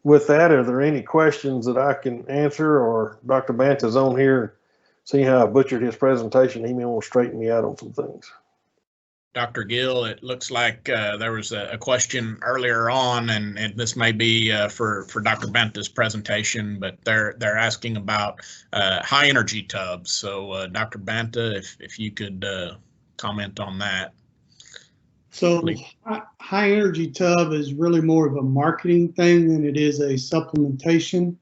With that, are there any questions that I can answer, or Dr. Banta's on here? See how I butchered his presentation. He may want to straighten me out on some things. Dr. Gill, it looks like there was a question earlier on, and this may be for Dr. Banta's presentation, but they're asking about high energy tubs. So Dr. Banta, if you could comment on that. So high energy tub is really more of a marketing thing than it is a supplementation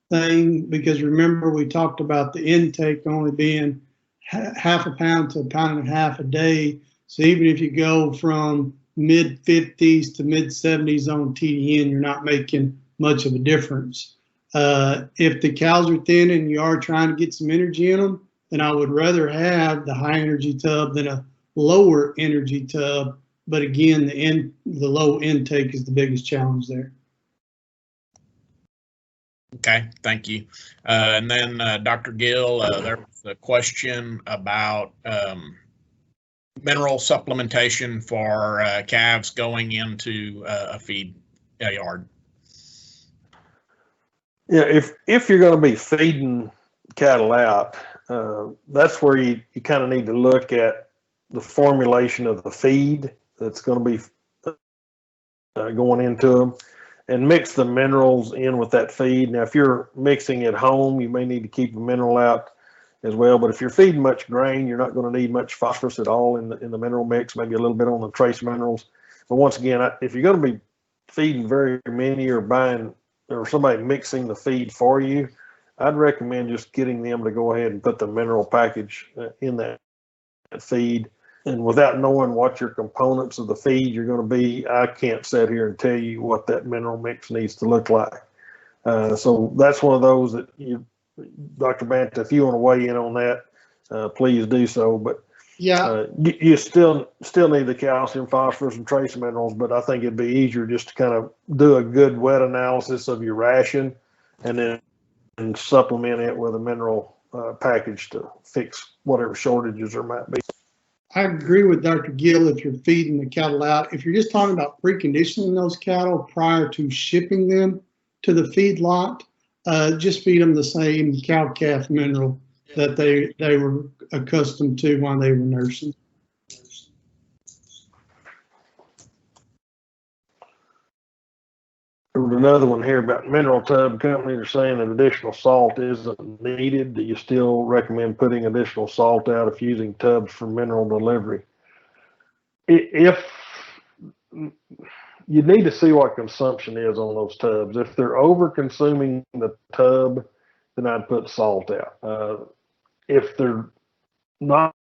thing, because remember we talked about the intake only being half a pound to a pound and a half a day. So even if you go from mid 50s to mid 70s on TDN, you're not making much of a difference. If the cows are thin and you are trying to get some energy in them, then I would rather have the high energy tub than a lower energy tub. But again, the low intake is the biggest challenge there. Okay, thank you. And then Dr. Gill, there was a question about mineral supplementation for calves going into a feed yard. Yeah, if you're going to be feeding cattle out, that's where you kind of need to look at the formulation of the feed that's going to be going into them, and mix the minerals in with that feed. Now, if you're mixing at home, you may need to keep the mineral out as well. But if you're feeding much grain, you're not going to need much phosphorus at all in the mineral mix. Maybe a little bit on the trace minerals. But once again, if you're going to be feeding very many or buying or somebody mixing the feed for you, I'd recommend just getting them to go ahead and put the mineral package in that feed. And without knowing what your components of the feed you're going to be, I can't sit here and tell you what that mineral mix needs to look like. So that's one of those that Dr. Banta, if you want to weigh in on that, please do so. But yeah, you still need the calcium, phosphorus, and trace minerals. But I think it'd be easier just to kind of do a good wet analysis of your ration, and then supplement it with a mineral package to fix whatever shortages there might be. I agree with Dr. Gill if you're feeding the cattle out. If you're just talking about preconditioning those cattle prior to shipping them to the feedlot, just feed them the same cow-calf mineral that they were accustomed to while they were nursing. There was another one here about mineral tub companies are saying that additional salt isn't needed. Do you still recommend putting additional salt out if using tubs for mineral delivery? If you need to see what consumption is on those tubs. If they're over consuming the tub, then I'd put salt out. If they're not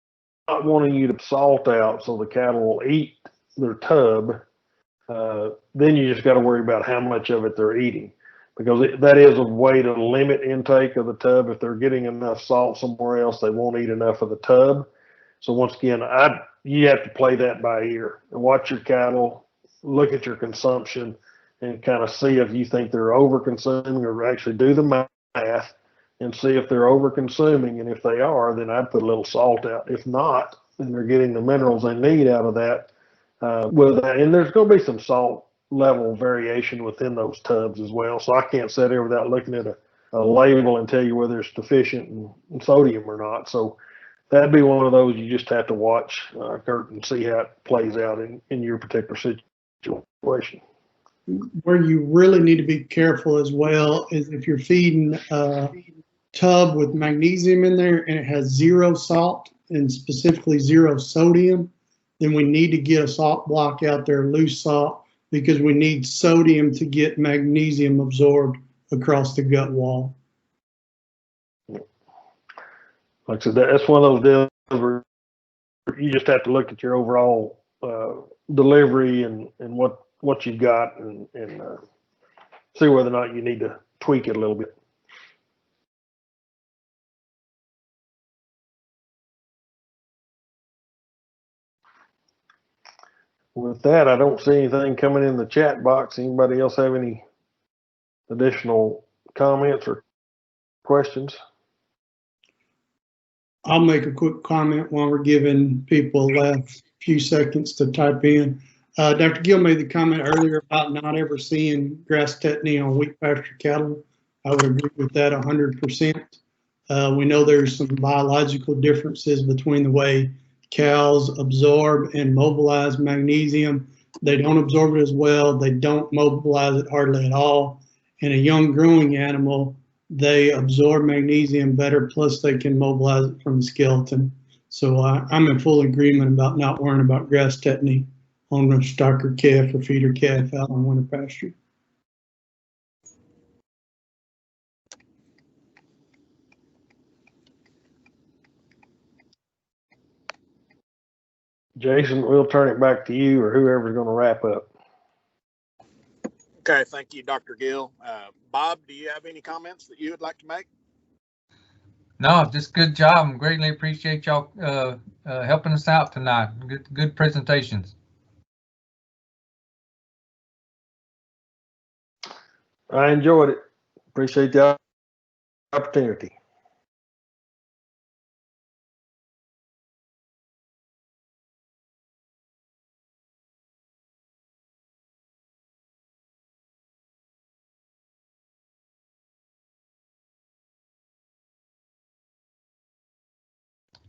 wanting you to salt out so the cattle will eat their tub, then you just got to worry about how much of it they're eating. because that is a way to limit intake of the tub. If they're getting enough salt somewhere else, they won't eat enough of the tub. So once again, you have to play that by ear and watch your cattle, look at your consumption, and kind of see if you think they're over consuming, or actually do the math and see if they're over consuming. And if they are, then I'd put a little salt out. If not, then they're getting the minerals they need out of that. With that, and there's going to be some salt level variation within those tubs as well. So I can't sit there without looking at a label and tell you whether it's deficient in sodium or not. So that'd be one of those you just have to watch, Kurt, and see how it plays out in your particular situation. Where you really need to be careful as well is if you're feeding a tub with magnesium in there and it has 0 salt and specifically 0 sodium, then we need to get a salt block out there, loose salt, because we need sodium to get magnesium absorbed across the gut wall. Like I said, that's one of those deals where you just have to look at your overall delivery and what you've got and see whether or not you need to tweak it a little bit. With that, I don't see anything coming in the chat box. Anybody else have any additional comments or questions? I'll make a quick comment while we're giving people a last few seconds to type in. Dr. Gill made the comment earlier about not ever seeing grass tetany on wheat pasture cattle. I would agree with that 100%. We know there's some biological differences between the way cows absorb and mobilize magnesium. They don't absorb it as well. They don't mobilize it hardly at all. In a young growing animal, they absorb magnesium better, plus they can mobilize it from the skeleton. So I'm in full agreement about not worrying about grass tetany on a stocker calf or feeder calf out on winter pasture. Jason, we'll turn it back to you or whoever's going to wrap up. Okay, thank you, Dr. Gill. Bob, do you have any comments that you would like to make? No, just good job. Greatly appreciate y'all helping us out tonight. Good presentations. I enjoyed it. Appreciate the opportunity.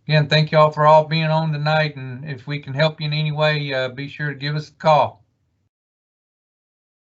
Again, thank you all for all being on tonight. And if we can help you in any way, be sure to give us a call.